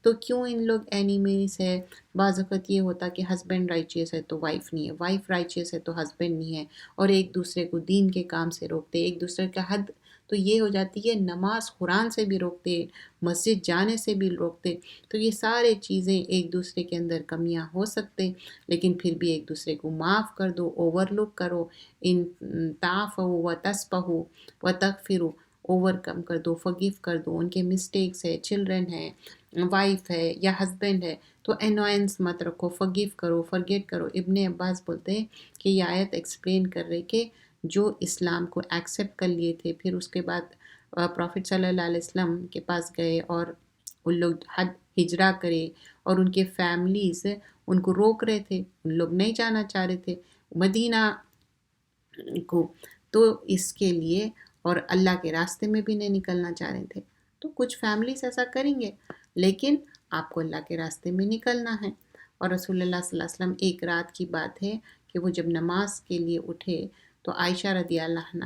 تو کیوں ان لوگ اینیمیز ہے؟ بعض وقت یہ ہوتا کہ ہسبینڈ رائچیس ہے تو وائف نہیں ہے، وائف رائچیس ہے تو ہسبینڈ نہیں ہے، اور ایک دوسرے کو دین کے کام سے روکتے، ایک دوسرے کا حد تو یہ ہو جاتی ہے، نماز قرآن سے بھی روکتے، مسجد جانے سے بھی روکتے۔ تو یہ سارے چیزیں ایک دوسرے کے اندر کمیاں ہو سکتے، لیکن پھر بھی ایک دوسرے کو معاف کر دو، اوور لک کرو، ان تعفو و تصفحو و تغفرو، اوور کم کر دو، فگیو کر دو، ان کے مسٹیکس ہے، چلڈرن ہے، وائف ہے یا ہسبینڈ ہے تو انوائنس مت رکھو، فگیو کرو، فرگیٹ کرو۔ ابن عباس بولتے ہیں کہ یہ آیت ایکسپلین کر رہے کہ جو اسلام کو ایکسیپٹ کر لیے تھے، پھر اس کے بعد پروفٹ صلی اللہ علیہ وسلم کے پاس گئے اور ان لوگ ہجرہ کرے، اور ان کے فیملیز ان کو روک رہے تھے، ان لوگ نہیں جانا چاہ رہے تھے مدینہ کو، تو اس کے لیے اور اللہ کے راستے میں بھی نہیں نکلنا چاہ رہے تھے، تو کچھ فیملیز ایسا کریں گے، لیکن آپ کو اللہ کے راستے میں نکلنا ہے۔ اور رسول اللہ صلی اللہ علیہ وسلم ایک رات کی بات ہے کہ وہ جب نماز کے لیے اٹھے تو عائشہ رضی اللہ عنہ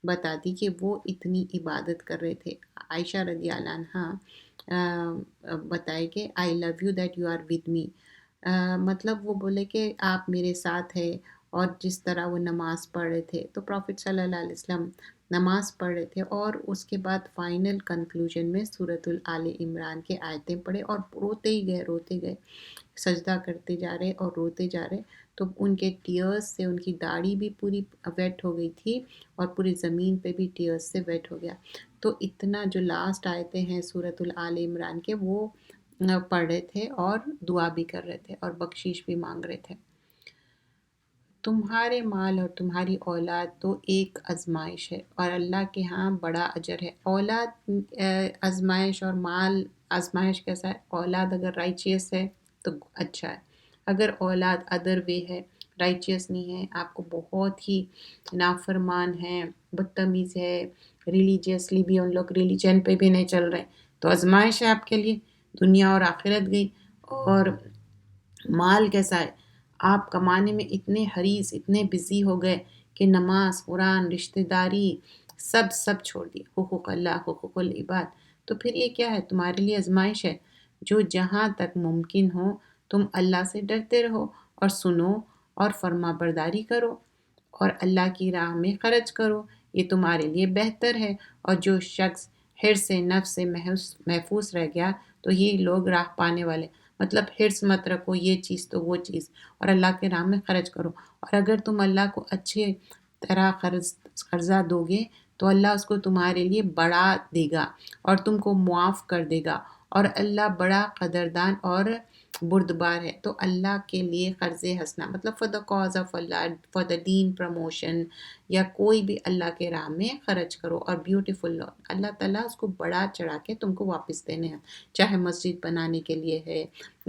بتاتی کہ وہ اتنی عبادت کر رہے تھے۔ عائشہ رضی اللہ عنہ بتائے کہ I love you that you are with me, مطلب وہ بولے کہ آپ میرے ساتھ ہے، اور جس طرح وہ نماز پڑھ رہے تھے تو پروفٹ صلی اللہ علیہ وسلم نماز پڑھ رہے تھے، اور اس کے بعد فائنل کنکلوژن میں سورۃ آل عمران کے آیتیں پڑھے اور روتے گئے، سجدہ کرتے جا رہے اور روتے جا رہے، تو ان کے ٹیئرز سے ان کی داڑھی بھی پوری ویٹ ہو گئی تھی، اور پوری زمین پہ بھی ٹیئرز سے ویٹ ہو گیا۔ تو اتنا جو لاسٹ آیتیں ہیں سورۃ آل عمران کے وہ پڑھ رہے تھے اور دعا بھی کر رہے تھے اور بخشش بھی مانگ رہے تھے۔ تمہارے مال اور تمہاری اولاد تو ایک آزمائش ہے، اور اللہ کے ہاں بڑا اجر ہے۔ اولاد آزمائش اور مال آزمائش کیسا ہے؟ اولاد اگر رائچیس ہے تو اچھا ہے، اگر اولاد ادر وے ہے، رائچیس نہیں ہے، آپ کو بہت ہی نافرمان ہے، بدتمیز ہے، ریلیجیسلی بھی ان لوگ ریلیجن پہ بھی نہیں چل رہے، تو آزمائش ہے آپ کے لیے، دنیا اور آخرت گئی۔ اور مال کیسا ہے؟ آپ کمانے میں اتنے حریص، اتنے بزی ہو گئے کہ نماز، قرآن، رشتہ داری سب چھوڑ دیے، حقوق اللہ، حقوق العباد، تو پھر یہ کیا ہے؟ تمہارے لیے آزمائش ہے۔ جو جہاں تک ممکن ہو تم اللہ سے ڈرتے رہو اور سنو اور فرما برداری کرو اور اللہ کی راہ میں خرچ کرو، یہ تمہارے لیے بہتر ہے۔ اور جو شخص حرص نفس سے محفوظ رہ گیا تو یہ لوگ راہ پانے والے، مطلب حرص مت رکھو یہ چیز تو وہ چیز، اور اللہ کے راہ میں خرچ کرو، اور اگر تم اللہ کو اچھے طرح قرضہ دو گے تو اللہ اس کو تمہارے لیے بڑھا دے گا اور تم کو معاف کر دے گا، اور اللہ بڑا قدردان اور بردبار ہے۔ تو اللہ کے لیے قرض حسنہ مطلب for the cause of Allah, for the دین پروموشن، یا کوئی بھی اللہ کے راہ میں خرچ کرو، اور بیوٹیفل اللہ تعالیٰ اس کو بڑا چڑھا کے تم کو واپس دینے ہیں، چاہے مسجد بنانے کے لیے ہے،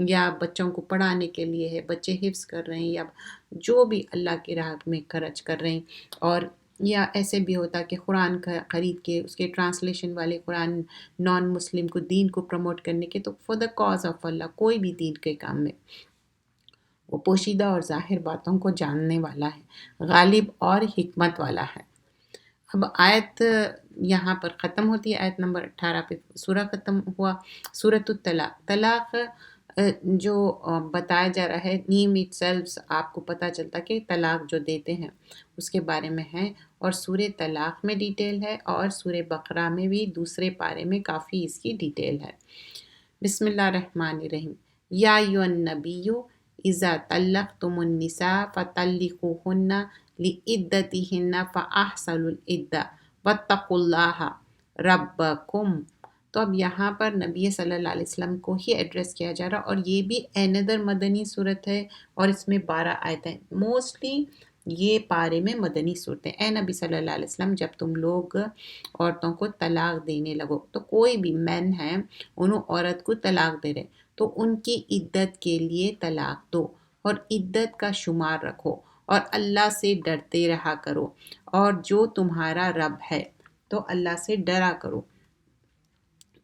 یا بچوں کو پڑھانے کے لیے ہے، بچے حفظ کر رہے ہیں، یا جو بھی اللہ کی راہ میں خرچ کر رہے ہیں، اور یا ایسے بھی ہوتا کہ قرآن خرید کے اس کے ٹرانسلیشن والے قرآن نان مسلم کو دین کو پروموٹ کرنے کے، تو فار دا کاز آف اللہ کوئی بھی دین کے کام میں وہ پوشیدہ اور ظاہر باتوں کو جاننے والا ہے، غالب اور حکمت والا ہے۔ اب آیت یہاں پر ختم ہوتی ہے، آیت نمبر 18 پہ سورہ ختم ہوا۔ سورۃ الطلاق، طلاق جو بتایا جا رہا ہے، نیم اٹ سیلفس آپ کو پتہ چلتا کہ طلاق جو دیتے ہیں اس کے بارے میں ہے، اور سورہ طلاق میں ڈیٹیل ہے، اور سورہ بقرہ میں بھی دوسرے پارے میں کافی اس کی ڈیٹیل ہے۔ بسم اللہ الرحمن الرحیم۔ یا ایھا النبی اذا طلقتم النساء فطلقوهن لعدتهن فاحصوا العدة واتقوا اللہ ربکم۔ تو اب یہاں پر نبی صلی اللہ علیہ وسلم کو ہی ایڈریس کیا جا رہا، اور یہ بھی اندر مدنی صورت ہے، اور اس میں 12 آیتیں، موسٹلی یہ پارے میں مدنی صورتیں۔ اے نبی صلی اللہ علیہ وسلم، جب تم لوگ عورتوں کو طلاق دینے لگو، تو کوئی بھی مین ہے انہوں عورت کو طلاق دے رہے تو ان کی عدت کے لیے طلاق دو، اور عدت کا شمار رکھو، اور اللہ سے ڈرتے رہا کرو، اور جو تمہارا رب ہے تو اللہ سے ڈرا کرو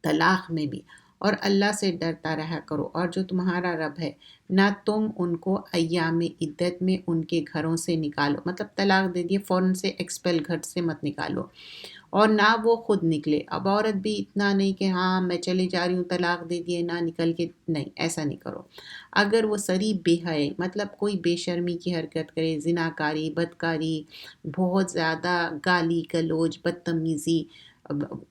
طلاق میں بھی، اور اللہ سے ڈرتا رہا کرو، اور جو تمہارا رب ہے نہ تم ان کو ایام عدت میں ان کے گھروں سے نکالو، مطلب طلاق دے دیے فوراً سے ایکسپیل، گھر سے مت نکالو، اور نہ وہ خود نکلے۔ اب عورت بھی اتنا نہیں کہ ہاں میں چلے جا رہی ہوں، طلاق دے دیے، نہ نکل کے، نہیں، ایسا نہیں کرو۔ اگر وہ صریح بے حیائی، مطلب کوئی بے شرمی کی حرکت کرے، زناکاری، بدکاری، بہت زیادہ گالی گلوچ، بدتمیزی،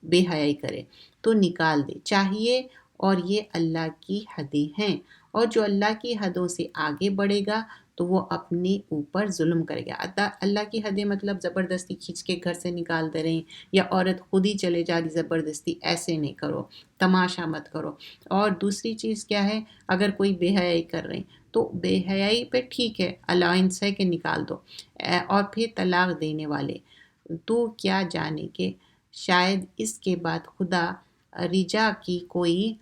بے حیائی کرے تو نکال دے چاہیے، اور یہ اللہ کی حدیں ہیں، اور جو اللہ کی حدوں سے آگے بڑھے گا تو وہ اپنے اوپر ظلم کرے گا۔ اللہ کی حدیں مطلب زبردستی کھینچ کے گھر سے نکال دے رہے ہیں، یا عورت خود ہی چلے جا رہی زبردستی، ایسے نہیں کرو، تماشا مت کرو۔ اور دوسری چیز کیا ہے، اگر کوئی بے حیائی کر رہے ہیں تو بے حیائی پہ ٹھیک ہے، الاؤنس ہے کہ نکال دو۔ اور پھر طلاق دینے والے، تو کیا جانے کہ شاید اس کے بعد خدا رجا کی کوئی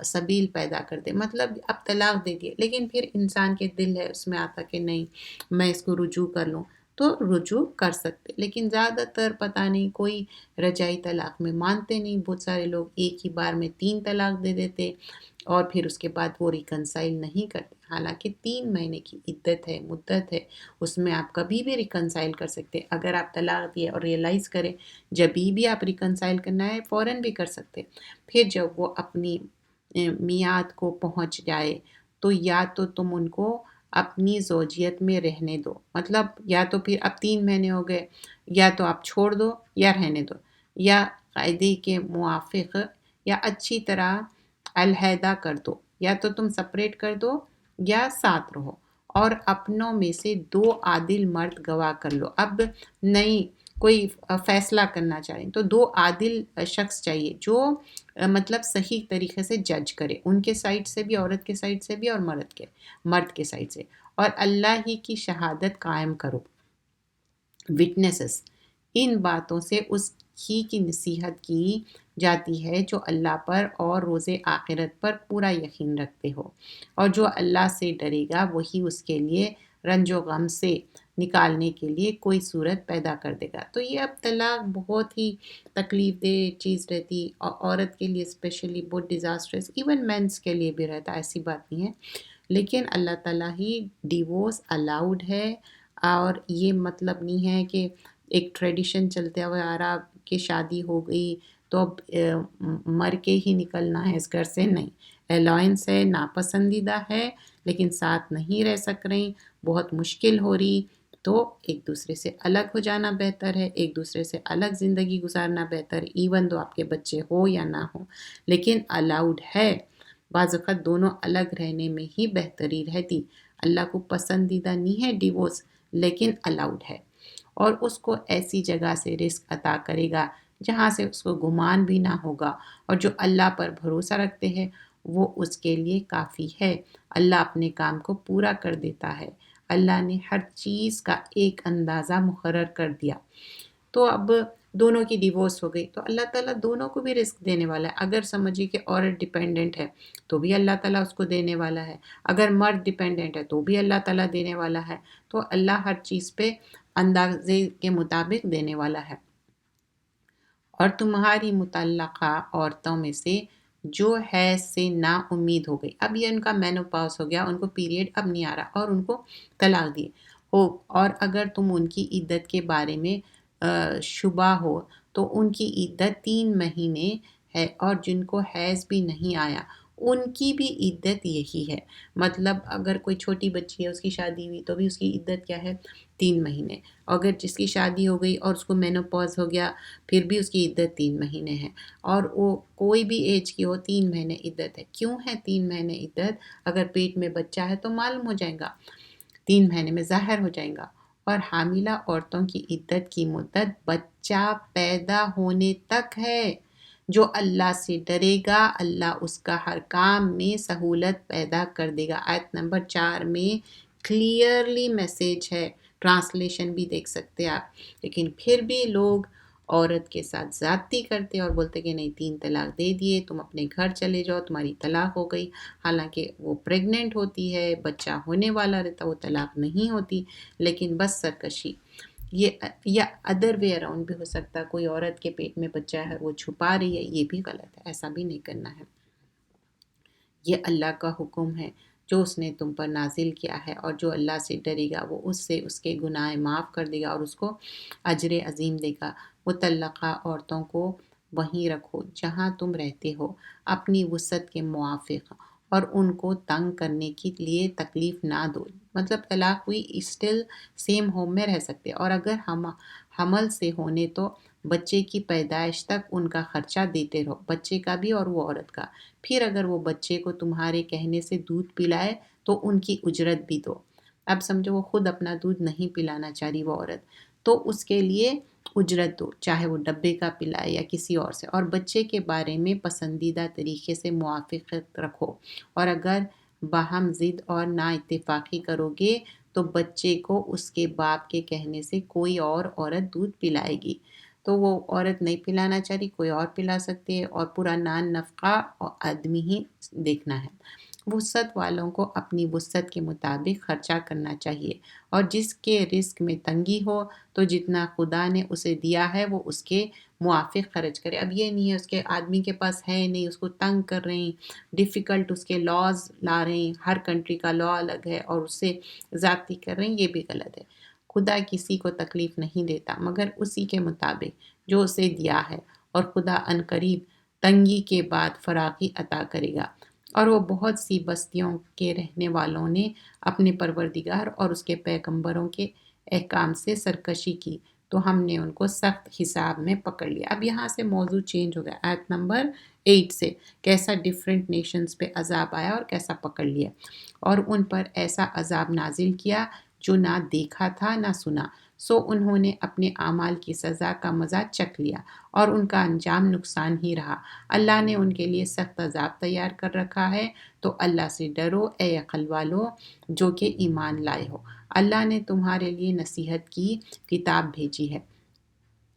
سبیل پیدا کر دے، مطلب اب طلاق دے دیے لیکن پھر انسان کے دل ہے اس میں آتا کہ نہیں میں اس کو رجوع کر لوں، تو رجوع کر سکتے، لیکن زیادہ تر پتہ نہیں کوئی رجائی طلاق میں مانتے نہیں، بہت سارے لوگ ایک ہی بار میں 3 طلاق دے دیتے اور پھر اس کے بعد وہ ریکنسائل نہیں کرتے، حالانکہ 3 مہینے کی عدت ہے، مدت ہے، اس میں آپ کبھی بھی ریکنسائل کر سکتے، اگر آپ طلاق دیے اور ریئلائز کریں جبھی بھی آپ ریکنسائل کرنا ہے فوراً بھی کر سکتے۔ پھر جب وہ اپنی میعاد کو پہنچ جائے تو یا تو تم ان کو اپنی زوجیت میں رہنے دو، مطلب یا تو پھر اب 3 مہینے ہو گئے، یا تو آپ چھوڑ دو یا رہنے دو، یا قاعدے کے موافق یا اچھی طرح علیحدہ کر دو، یا تو تم سپریٹ کر دو یا ساتھ رہو، اور اپنوں میں سے 2 عادل مرد گواہ کر لو۔ اب نہیں کوئی فیصلہ کرنا چاہیں تو 2 عادل شخص چاہیے جو مطلب صحیح طریقے سے جج کرے، ان کے سائڈ سے بھی، عورت کے سائڈ سے بھی، اور مرد کے سائڈ سے، اور اللہ ہی کی شہادت قائم کرو، وٹنسز۔ ان باتوں سے اس ہی کی نصیحت کی جاتی ہے جو اللہ پر اور روز آخرت پر پورا یقین رکھتے ہو، اور جو اللہ سے ڈرے گا وہی اس کے لیے رنج و غم سے نکالنے کے لیے کوئی صورت پیدا کر دے گا۔ تو یہ اب طلاق بہت ہی تکلیف دہ چیز رہتی، اور عورت کے لیے اسپیشلی بہت ڈیزاسٹرس، ایون مینس کے لیے بھی رہتا، ایسی بات نہیں ہے، لیکن اللہ تعالیٰ ہی ڈیورس الاؤڈ ہے، اور یہ مطلب نہیں ہے کہ ایک ٹریڈیشن چلتے ہوئے آ رہا کہ شادی ہو گئی تو اب مر کے ہی نکلنا ہے اس گھر سے، نہیں، الاؤنس ہے، ناپسندیدہ ہے لیکن ساتھ نہیں رہ سک رہے، بہت مشکل ہو رہی، تو ایک دوسرے سے الگ ہو جانا بہتر ہے، ایک دوسرے سے الگ زندگی گزارنا بہتر ہے، ایون دو آپ کے بچے ہو یا نہ ہو، لیکن الاؤڈ ہے۔ بعض اوقات دونوں الگ رہنے میں ہی بہتری رہتی، اللہ کو پسندیدہ نہیں ہے ڈیورس، لیکن الاؤڈ ہے، اور اس کو ایسی جگہ سے رزق عطا کرے گا جہاں سے اس کو گمان بھی نہ ہوگا، اور جو اللہ پر بھروسہ رکھتے ہیں وہ اس کے لیے کافی ہے، اللہ اپنے کام کو پورا کر دیتا ہے، اللہ نے ہر چیز کا ایک اندازہ مقرر کر دیا۔ تو اب دونوں کی ڈیورس ہو گئی تو اللہ تعالیٰ دونوں کو بھی رزق دینے والا ہے، اگر سمجھیے کہ عورت ڈیپینڈنٹ ہے تو بھی اللہ تعالیٰ اس کو دینے والا ہے، اگر مرد ڈیپینڈنٹ ہے تو بھی اللہ تعالیٰ دینے والا ہے، تو اللہ ہر چیز پہ اندازے کے مطابق دینے والا ہے۔ اور تمہاری متعلقہ عورتوں میں سے جو حیض سے نا امید ہو گئی، اب یہ ان کا مینوپاز ہو گیا، ان کو پیریڈ اب نہیں آ رہا اور ان کو طلاق دیے ہو، اور اگر تم ان کی عدت کے بارے میں شبہ ہو تو ان کی عدت 3 مہینے ہے، اور جن کو حیض بھی نہیں آیا ان کی بھی عدت یہی ہے، مطلب اگر کوئی چھوٹی بچی ہے اس کی شادی ہوئی تو بھی اس کی عدت کیا ہے، 3 مہینے، اگر جس کی شادی ہو گئی اور اس کو مینوپاز ہو گیا پھر بھی اس کی عدت 3 مہینے ہے، اور وہ کوئی بھی ایج کی ہو 3 مہینے عدت ہے۔ کیوں ہے 3 مہینے عدت؟ اگر پیٹ میں بچہ ہے تو معلوم ہو جائے گا، 3 مہینے میں ظاہر ہو جائے گا، اور حاملہ عورتوں کی عدت کی مدت بچہ پیدا ہونے تک ہے، جو اللہ سے ڈرے گا اللہ اس کا ہر کام میں سہولت پیدا کر دے گا۔ آیت نمبر 4 میں کلیئرلی میسیج ہے، ٹرانسلیشن بھی دیکھ سکتے آپ، لیکن پھر بھی لوگ عورت کے ساتھ زیادتی کرتے اور بولتے کہ نہیں 3 طلاق دے دیے، تم اپنے گھر چلے جاؤ، تمہاری طلاق ہو گئی، حالانکہ وہ پریگننٹ ہوتی ہے، بچہ ہونے والا رہتا، وہ طلاق نہیں ہوتی، لیکن بس سرکشی، یہ یا ادر وے اراؤنڈ بھی ہو سکتا، کوئی عورت کے پیٹ میں بچہ ہے وہ چھپا رہی ہے، یہ بھی غلط ہے، ایسا بھی نہیں کرنا ہے، یہ اللہ کا حکم ہے جو اس نے تم پر نازل کیا ہے، اور جو اللہ سے ڈرے گا وہ اس سے اس کے گناہ معاف کر دے گا اور اس کو اجر عظیم دے گا۔ مطلقہ عورتوں کو وہیں رکھو جہاں تم رہتے ہو اپنی وسعت کے موافق، اور ان کو تنگ کرنے کے لیے تکلیف نہ دو۔ مطلب طلاق ہوئی اسٹل سیم ہوم میں رہ سکتے، اور اگر ہم حمل سے ہونے تو بچے کی پیدائش تک ان کا خرچہ دیتے رہو، بچے کا بھی اور وہ عورت کا۔ پھر اگر وہ بچے کو تمہارے کہنے سے دودھ پلائے تو ان کی اجرت بھی دو۔ اب سمجھو وہ خود اپنا دودھ نہیں پلانا چاہ رہی وہ عورت، تو اس کے لیے اجرت دو، چاہے وہ ڈبے کا پلائے یا کسی اور سے، اور بچے کے بارے میں پسندیدہ طریقے سے موافقت رکھو، اور اگر باہم ضد اور نا اتفاقی کرو گے تو بچے کو اس کے باپ کے کہنے سے کوئی اور عورت دودھ پلائے گی، تو وہ عورت نہیں پلانا چاہ رہی، کوئی اور پلا سکتی ہے، اور پورا نان نفقہ اور آدمی ہی دیکھنا ہے۔ وسعت والوں کو اپنی وسعت کے مطابق خرچہ کرنا چاہیے، اور جس کے رزق میں تنگی ہو تو جتنا خدا نے اسے دیا ہے وہ اس کے موافق خرچ کرے۔ اب یہ نہیں ہے اس کے آدمی کے پاس ہے نہیں، اس کو تنگ کر رہے ہیں، ڈیفیکلٹ اس کے لاز لا رہے ہیں، ہر کنٹری کا لا الگ ہے اور اس سے زیادتی کر رہے ہیں، یہ بھی غلط ہے۔ خدا کسی کو تکلیف نہیں دیتا مگر اسی کے مطابق جو اسے دیا ہے، اور خدا عنقریب تنگی کے بعد فراخی عطا کرے گا۔ اور وہ بہت سی بستیوں کے رہنے والوں نے اپنے پروردگار اور اس کے پیغمبروں کے احکام سے سرکشی کی تو ہم نے ان کو سخت حساب میں پکڑ لیا۔ اب یہاں سے موضوع چینج ہو گیا آیت نمبر 8 سے، کیسا ڈیفرنٹ نیشنز پہ عذاب آیا اور کیسا پکڑ لیا، اور ان پر ایسا عذاب نازل کیا جو نہ دیکھا تھا نہ سنا، سو انہوں نے اپنے اعمال کی سزا کا مزہ چکھ لیا اور ان کا انجام نقصان ہی رہا۔ اللہ نے ان کے لیے سخت عذاب تیار کر رکھا ہے، تو اللہ سے ڈرو اے عقل والو جو کہ ایمان لائے ہو۔ اللہ نے تمہارے لیے نصیحت کی کتاب بھیجی ہے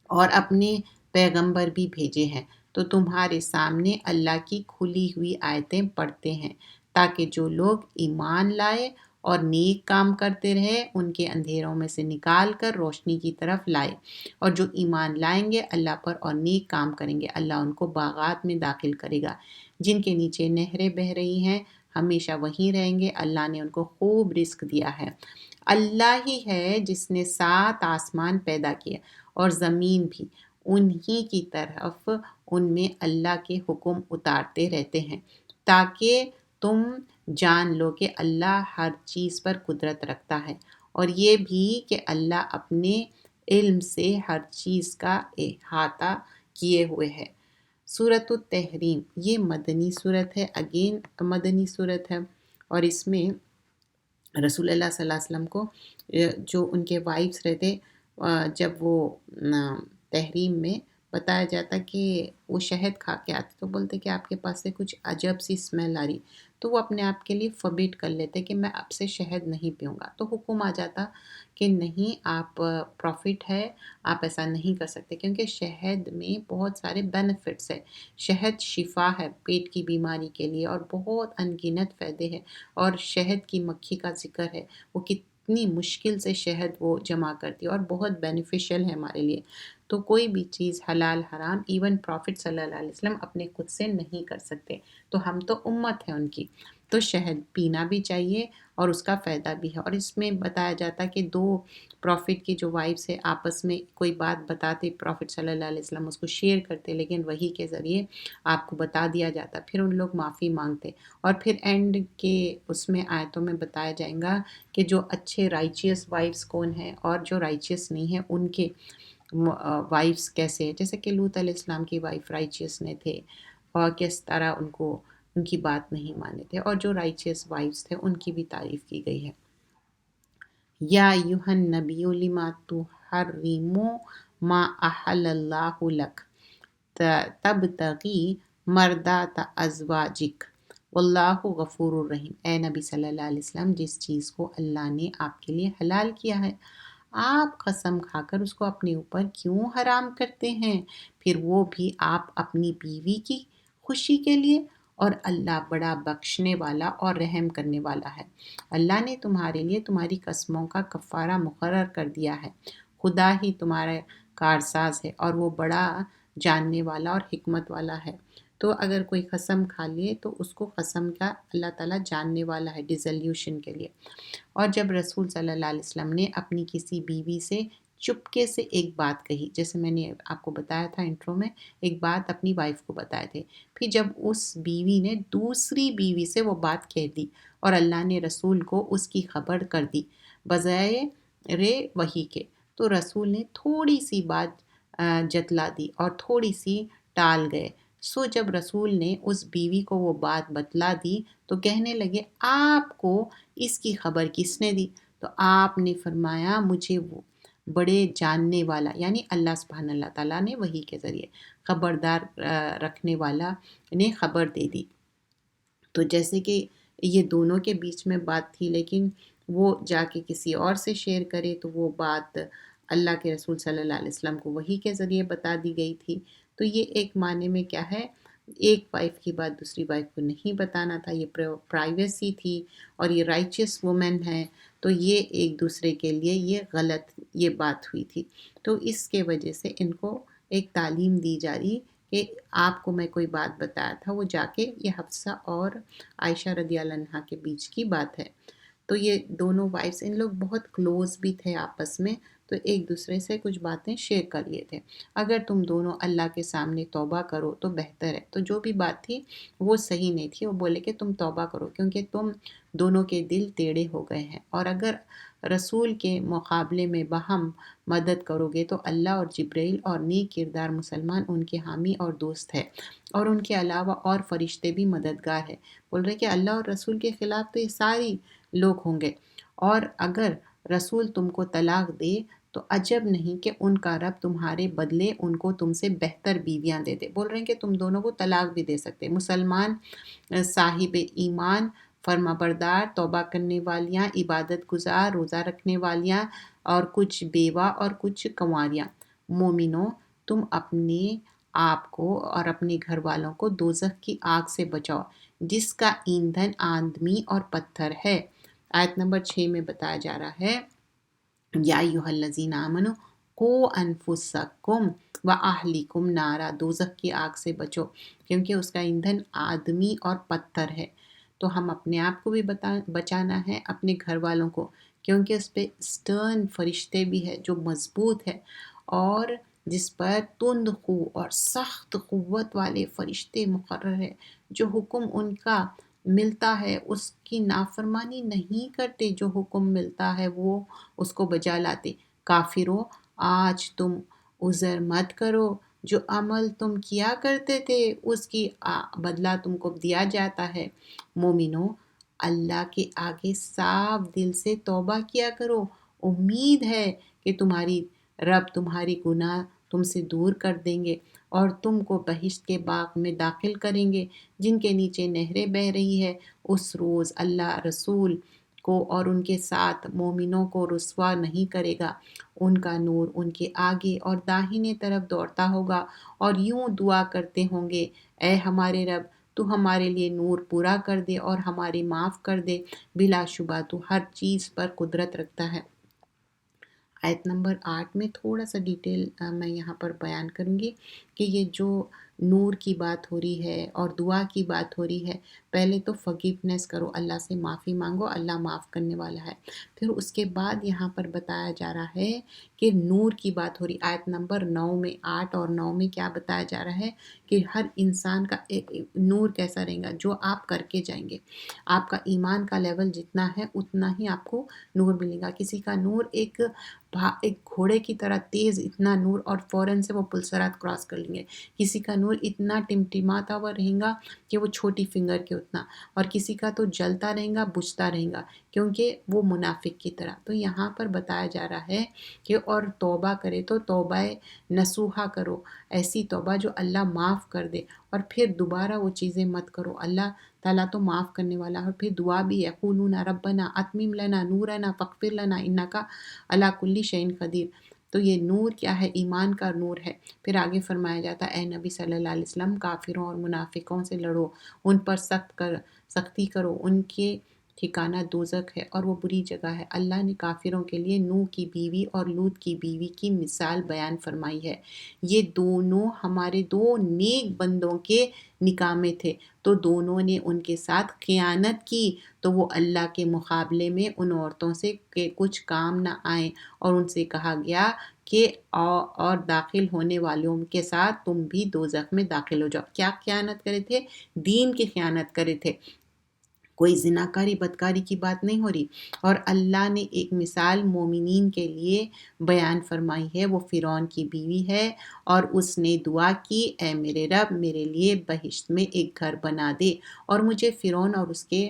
اور اپنے پیغمبر بھی بھیجے ہیں، تو تمہارے سامنے اللہ کی کھلی ہوئی آیتیں پڑھتے ہیں تاکہ جو لوگ ایمان لائے اور نیک کام کرتے رہے ان کے اندھیروں میں سے نکال کر روشنی کی طرف لائے، اور جو ایمان لائیں گے اللہ پر اور نیک کام کریں گے اللہ ان کو باغات میں داخل کرے گا جن کے نیچے نہریں بہہ رہی ہیں، ہمیشہ وہیں رہیں گے۔ اللہ نے ان کو خوب رزق دیا ہے۔ اللہ ہی ہے جس نے 7 آسمان پیدا کیے اور زمین بھی، انہی کی طرف ان میں اللہ کے حکم اتارتے رہتے ہیں تاکہ تم جان لو کہ اللہ ہر چیز پر قدرت رکھتا ہے، اور یہ بھی کہ اللہ اپنے علم سے ہر چیز کا احاطہ کیے ہوئے ہے۔ سورۃ التحریم یہ مدنی صورت ہے، اگین مدنی صورت ہے، اور اس میں رسول اللہ صلی اللہ علیہ وسلم کو جو ان کے وائفس رہتے جب وہ تحریم میں بتایا جاتا کہ وہ شہد کھا کے آتے تو بولتے کہ آپ کے پاس سے کچھ عجب سی اسمیل آ رہی، تو وہ اپنے آپ کے لیے فبٹ کر لیتے کہ میں اب سے شہد نہیں پیوں گا، تو حکم آ جاتا کہ نہیں، آپ پروفٹ ہے، آپ ایسا نہیں کر سکتے، کیونکہ شہد میں بہت سارے بینیفٹس ہے۔ شہد شفا ہے پیٹ کی بیماری کے لیے اور بہت ان گنت فائدے ہیں، اور شہد کی مکھی کا ذکر ہے، وہ کتنی مشکل سے شہد وہ جمع کرتی ہے اور بہت بینیفیشل ہے ہمارے لیے۔ تو کوئی بھی چیز حلال حرام ایون پروفٹ صلی اللہ علیہ وسلم اپنے خود سے نہیں کر سکتے، تو ہم تو امت ہے ان کی، تو شہد پینا بھی چاہیے اور اس کا فائدہ بھی ہے۔ اور اس میں بتایا جاتا کہ 2 پروفٹ کی جو وائفس ہے آپس میں کوئی بات بتاتے، پروفٹ صلی اللہ علیہ وسلم اس کو شیئر کرتے، لیکن وحی کے ذریعے آپ کو بتا دیا جاتا، پھر ان لوگ معافی مانگتے، اور پھر اینڈ کے اس میں آیتوں میں بتایا جائے گا کہ جو اچھے رائچیس وائفس کون ہیں اور جو رائچیس نہیں ہیں ان کے وائفس کیسے ہیں، جیسے کہ لوط علیہ السلام کی وائف رائچیس نے تھے اور کس طرح ان کی بات نہیں مانے تھے، اور جو رائچیس وائفس تھے ان کی بھی تعریف کی گئی ہے۔ یا ایھا النبی لما تحرم ما احل اللہ لک تبتغی مرضات ازواجک واللہ غفور الرحیم۔ اے نبی صلی اللہ علیہ وسلم، جس چیز کو اللہ نے آپ کے لیے حلال کیا ہے آپ قسم کھا کر اس کو اپنے اوپر کیوں حرام کرتے ہیں، پھر وہ بھی آپ اپنی بیوی کی خوشی کے لیے، اور اللہ بڑا بخشنے والا اور رحم کرنے والا ہے۔ اللہ نے تمہارے لیے تمہاری قسموں کا کفارہ مقرر کر دیا ہے، خدا ہی تمہارا کارساز ہے اور وہ بڑا جاننے والا اور حکمت والا ہے۔ تو اگر کوئی قسم کھا لیے تو اس کو قسم کا اللہ تعالیٰ جاننے والا ہے ڈیزلیوشن کے لیے۔ اور جب رسول صلی اللہ علیہ وسلم نے اپنی کسی بیوی سے چپکے سے ایک بات کہی، جیسے میں نے آپ کو بتایا تھا انٹرو میں، ایک بات اپنی وائف کو بتائے تھے، پھر جب اس بیوی نے دوسری بیوی سے وہ بات کہہ دی اور اللہ نے رسول کو اس کی خبر کر دی بظاہر وحی کے، تو رسول نے تھوڑی سی بات جتلا دی اور تھوڑی سی ٹال گئے۔ جب رسول نے اس بیوی کو وہ بات بتلا دی تو کہنے لگے آپ کو اس کی خبر کس نے دی؟ تو آپ نے فرمایا مجھے وہ بڑے جاننے والا، یعنی اللہ سبحانہ اللہ تعالیٰ نے وحی کے ذریعے خبردار رکھنے والا نے خبر دے دی۔ تو جیسے کہ یہ دونوں کے بیچ میں بات تھی، لیکن وہ جا کے کسی اور سے شیئر کرے تو وہ بات اللہ کے رسول صلی اللہ علیہ وسلم کو وحی کے ذریعے بتا دی گئی تھی۔ تو یہ ایک معنی میں کیا ہے، ایک وائف کی بات دوسری وائف کو نہیں بتانا تھا، یہ پرائیویسی تھی، اور یہ رائچس وومن ہے، تو یہ ایک دوسرے کے لیے یہ غلط یہ بات ہوئی تھی۔ تو اس کے وجہ سے ان کو ایک تعلیم دی جا رہی کہ آپ کو میں کوئی بات بتایا تھا، وہ جا کے یہ حفصہ اور عائشہ رضی اللہ عنہا کے بیچ کی بات ہے۔ تو یہ دونوں وائفز ان لوگ بہت کلوز بھی تھے آپس میں، تو ایک دوسرے سے کچھ باتیں شیئر کر لیے تھے۔ اگر تم دونوں اللہ کے سامنے توبہ کرو تو بہتر ہے۔ تو جو بھی بات تھی وہ صحیح نہیں تھی، وہ بولے کہ تم توبہ کرو کیونکہ تم دونوں کے دل ٹیڑھے ہو گئے ہیں، اور اگر رسول کے مقابلے میں باہم مدد کرو گے تو اللہ اور جبرائیل اور نیک کردار مسلمان ان کے حامی اور دوست ہے، اور ان کے علاوہ اور فرشتے بھی مددگار ہے۔ بول رہے کہ اللہ اور رسول کے خلاف تو یہ ساری لوگ ہوں گے، اور اگر رسول تم کو طلاق دے تو عجب نہیں کہ ان کا رب تمہارے بدلے ان کو تم سے بہتر بیویاں دے دے۔ بول رہے ہیں کہ تم دونوں کو طلاق بھی دے سکتے، مسلمان صاحب ایمان، فرما بردار، توبہ کرنے والیاں، عبادت گزار، روزہ رکھنے والیاں، اور کچھ بیوہ اور کچھ کنواریاں۔ مومنوں، تم اپنے آپ کو اور اپنے گھر والوں کو دوزخ کی آگ سے بچاؤ جس کا ایندھن آدمی اور پتھر ہے۔ آیت نمبر 6 میں بتایا جا رہا ہے یا ایھا الذین آمنوا قوا انفسکم واہلیکم نارا، دوزخ کی آگ سے بچو کیونکہ اس کا ایندھن آدمی اور پتھر ہے۔ تو ہم اپنے آپ کو بھی بچانا ہے، اپنے گھر والوں کو، کیونکہ اس پہ سٹرن فرشتے بھی ہے جو مضبوط ہے، اور جس پر تند خو اور سخت قوت والے فرشتے مقرر ہے، جو حکم ان کا ملتا ہے اس کی نافرمانی نہیں کرتے، جو حکم ملتا ہے وہ اس کو بجا لاتے۔ کافروں، آج تم عذر مت کرو، جو عمل تم کیا کرتے تھے اس کی بدلہ تم کو دیا جاتا ہے۔ مومنوں، اللہ کے آگے صاف دل سے توبہ کیا کرو، امید ہے کہ تمہاری رب تمہاری گناہ تم سے دور کر دیں گے اور تم کو بہشت کے باغ میں داخل کریں گے جن کے نیچے نہریں بہہ رہی ہے۔ اس روز اللہ رسول کو اور ان کے ساتھ مومنوں کو رسوا نہیں کرے گا، ان کا نور ان کے آگے اور داہنے طرف دوڑتا ہوگا اور یوں دعا کرتے ہوں گے، اے ہمارے رب، تو ہمارے لیے نور پورا کر دے اور ہماری معاف کر دے، بلا شبہ تو ہر چیز پر قدرت رکھتا ہے۔ آیت نمبر 8 میں تھوڑا سا ڈیٹیل میں یہاں پر بیان کروں گی کہ یہ جو نور کی بات ہو رہی ہے اور دعا کی بات ہو رہی ہے، پہلے تو فگیونیس کرو، اللہ سے معافی مانگو، اللہ معاف کرنے والا ہے۔ پھر اس کے بعد یہاں پر بتایا جا رہا ہے کہ نور کی بات ہو رہی، آیت نمبر 9 میں، 8 اور 9 میں کیا بتایا جا رہا ہے کہ ہر انسان کا نور کیسا رہے گا، جو آپ کر کے جائیں گے۔ آپ کا ایمان کا لیول جتنا ہے اتنا ہی آپ کو نور ملے گا۔ کسی کا نور ایک گھوڑے کی طرح تیز اتنا نور اور فوراً سے وہ پلسرات کراس کر لیں گے، کسی کا نور اتنا ٹمٹماتا ہوا رہے گا کہ وہ چھوٹی فنگر کے اتنا، اور کسی کا تو جلتا رہے گا، بجھتا رہے گا، کیونکہ وہ منافق کی طرح۔ تو یہاں پر بتایا جا رہا ہے کہ اور توبہ کرے تو توبہ نصوحہ کرو، ایسی توبہ جو اللہ معاف کر دے، اور پھر دوبارہ وہ چیزیں مت کرو۔ اللہ تعالیٰ تو معاف کرنے والا ہے، اور پھر دعا بھی ہے، یقولون ربنا اتمم لنا نورنا فاغفر لنا انک علی کل شیء قدیر۔ تو یہ نور کیا ہے؟ ایمان کا نور ہے۔ پھر آگے فرمایا جاتا ہے، اے نبی صلی اللہ علیہ وسلم، کافروں اور منافقوں سے لڑو، ان پر سختی کرو، ان کے ٹھکانہ دوزخ ہے اور وہ بری جگہ ہے۔ اللہ نے کافروں کے لیے نوح کی بیوی اور لوط کی بیوی کی مثال بیان فرمائی ہے۔ یہ دونوں ہمارے دو نیک بندوں کے نکاح میں تھے، تو دونوں نے ان کے ساتھ خیانت کی، تو وہ اللہ کے مقابلے میں ان عورتوں سے کہ کچھ کام نہ آئیں، اور ان سے کہا گیا کہ اور داخل ہونے والوں کے ساتھ تم بھی دوزخ میں داخل ہو جاؤ۔ کیا خیانت کرے تھے؟ دین کی خیانت کرے تھے۔ کوئی زناکاری بدکاری کی بات نہیں ہو رہی۔ اور اللہ نے ایک مثال مومنین کے لیے بیان فرمائی ہے، وہ فرعون کی بیوی ہے، اور اس نے دعا کی، اے میرے رب میرے لیے بہشت میں ایک گھر بنا دے اور مجھے فرعون اور اس کے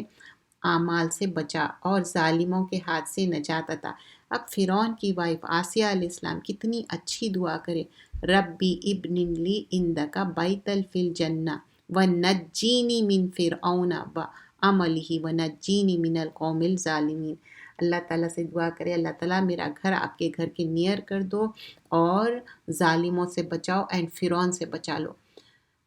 اعمال سے بچا اور ظالموں کے ہاتھ سے نجات عطا۔ اب فرعون کی وائف آسیہ علیہ السلام کتنی اچھی دعا کرے، ربی ابن لی عندک بیتا فی الجنہ ونجینی من فرعون وعملہ ونجینی من القوم الظالمین۔ اللہ تعالیٰ سے دعا کرے، اللہ تعالیٰ میرا گھر آپ کے گھر کے نیئر کر دو اور ظالموں سے بچاؤ اینڈ فرعون سے بچا لو۔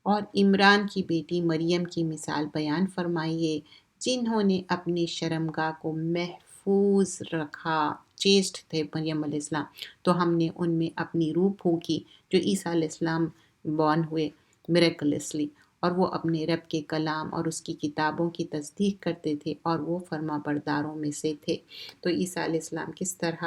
اور عمران کی بیٹی مریم کی مثال بیان فرمائیے، جنہوں نے اپنی شرمگاہ کو محفوظ رکھا، چیسٹ تھے مریم علیہ السلام، تو ہم نے ان میں اپنی روح پھونکی جو عیسیٰ علیہ السلام بورن ہوئے میریکلسلی، اور وہ اپنے رب کے کلام اور اس کی کتابوں کی تصدیق کرتے تھے اور وہ فرما برداروں میں سے تھے۔ تو عیسیٰ علیہ السلام کس طرح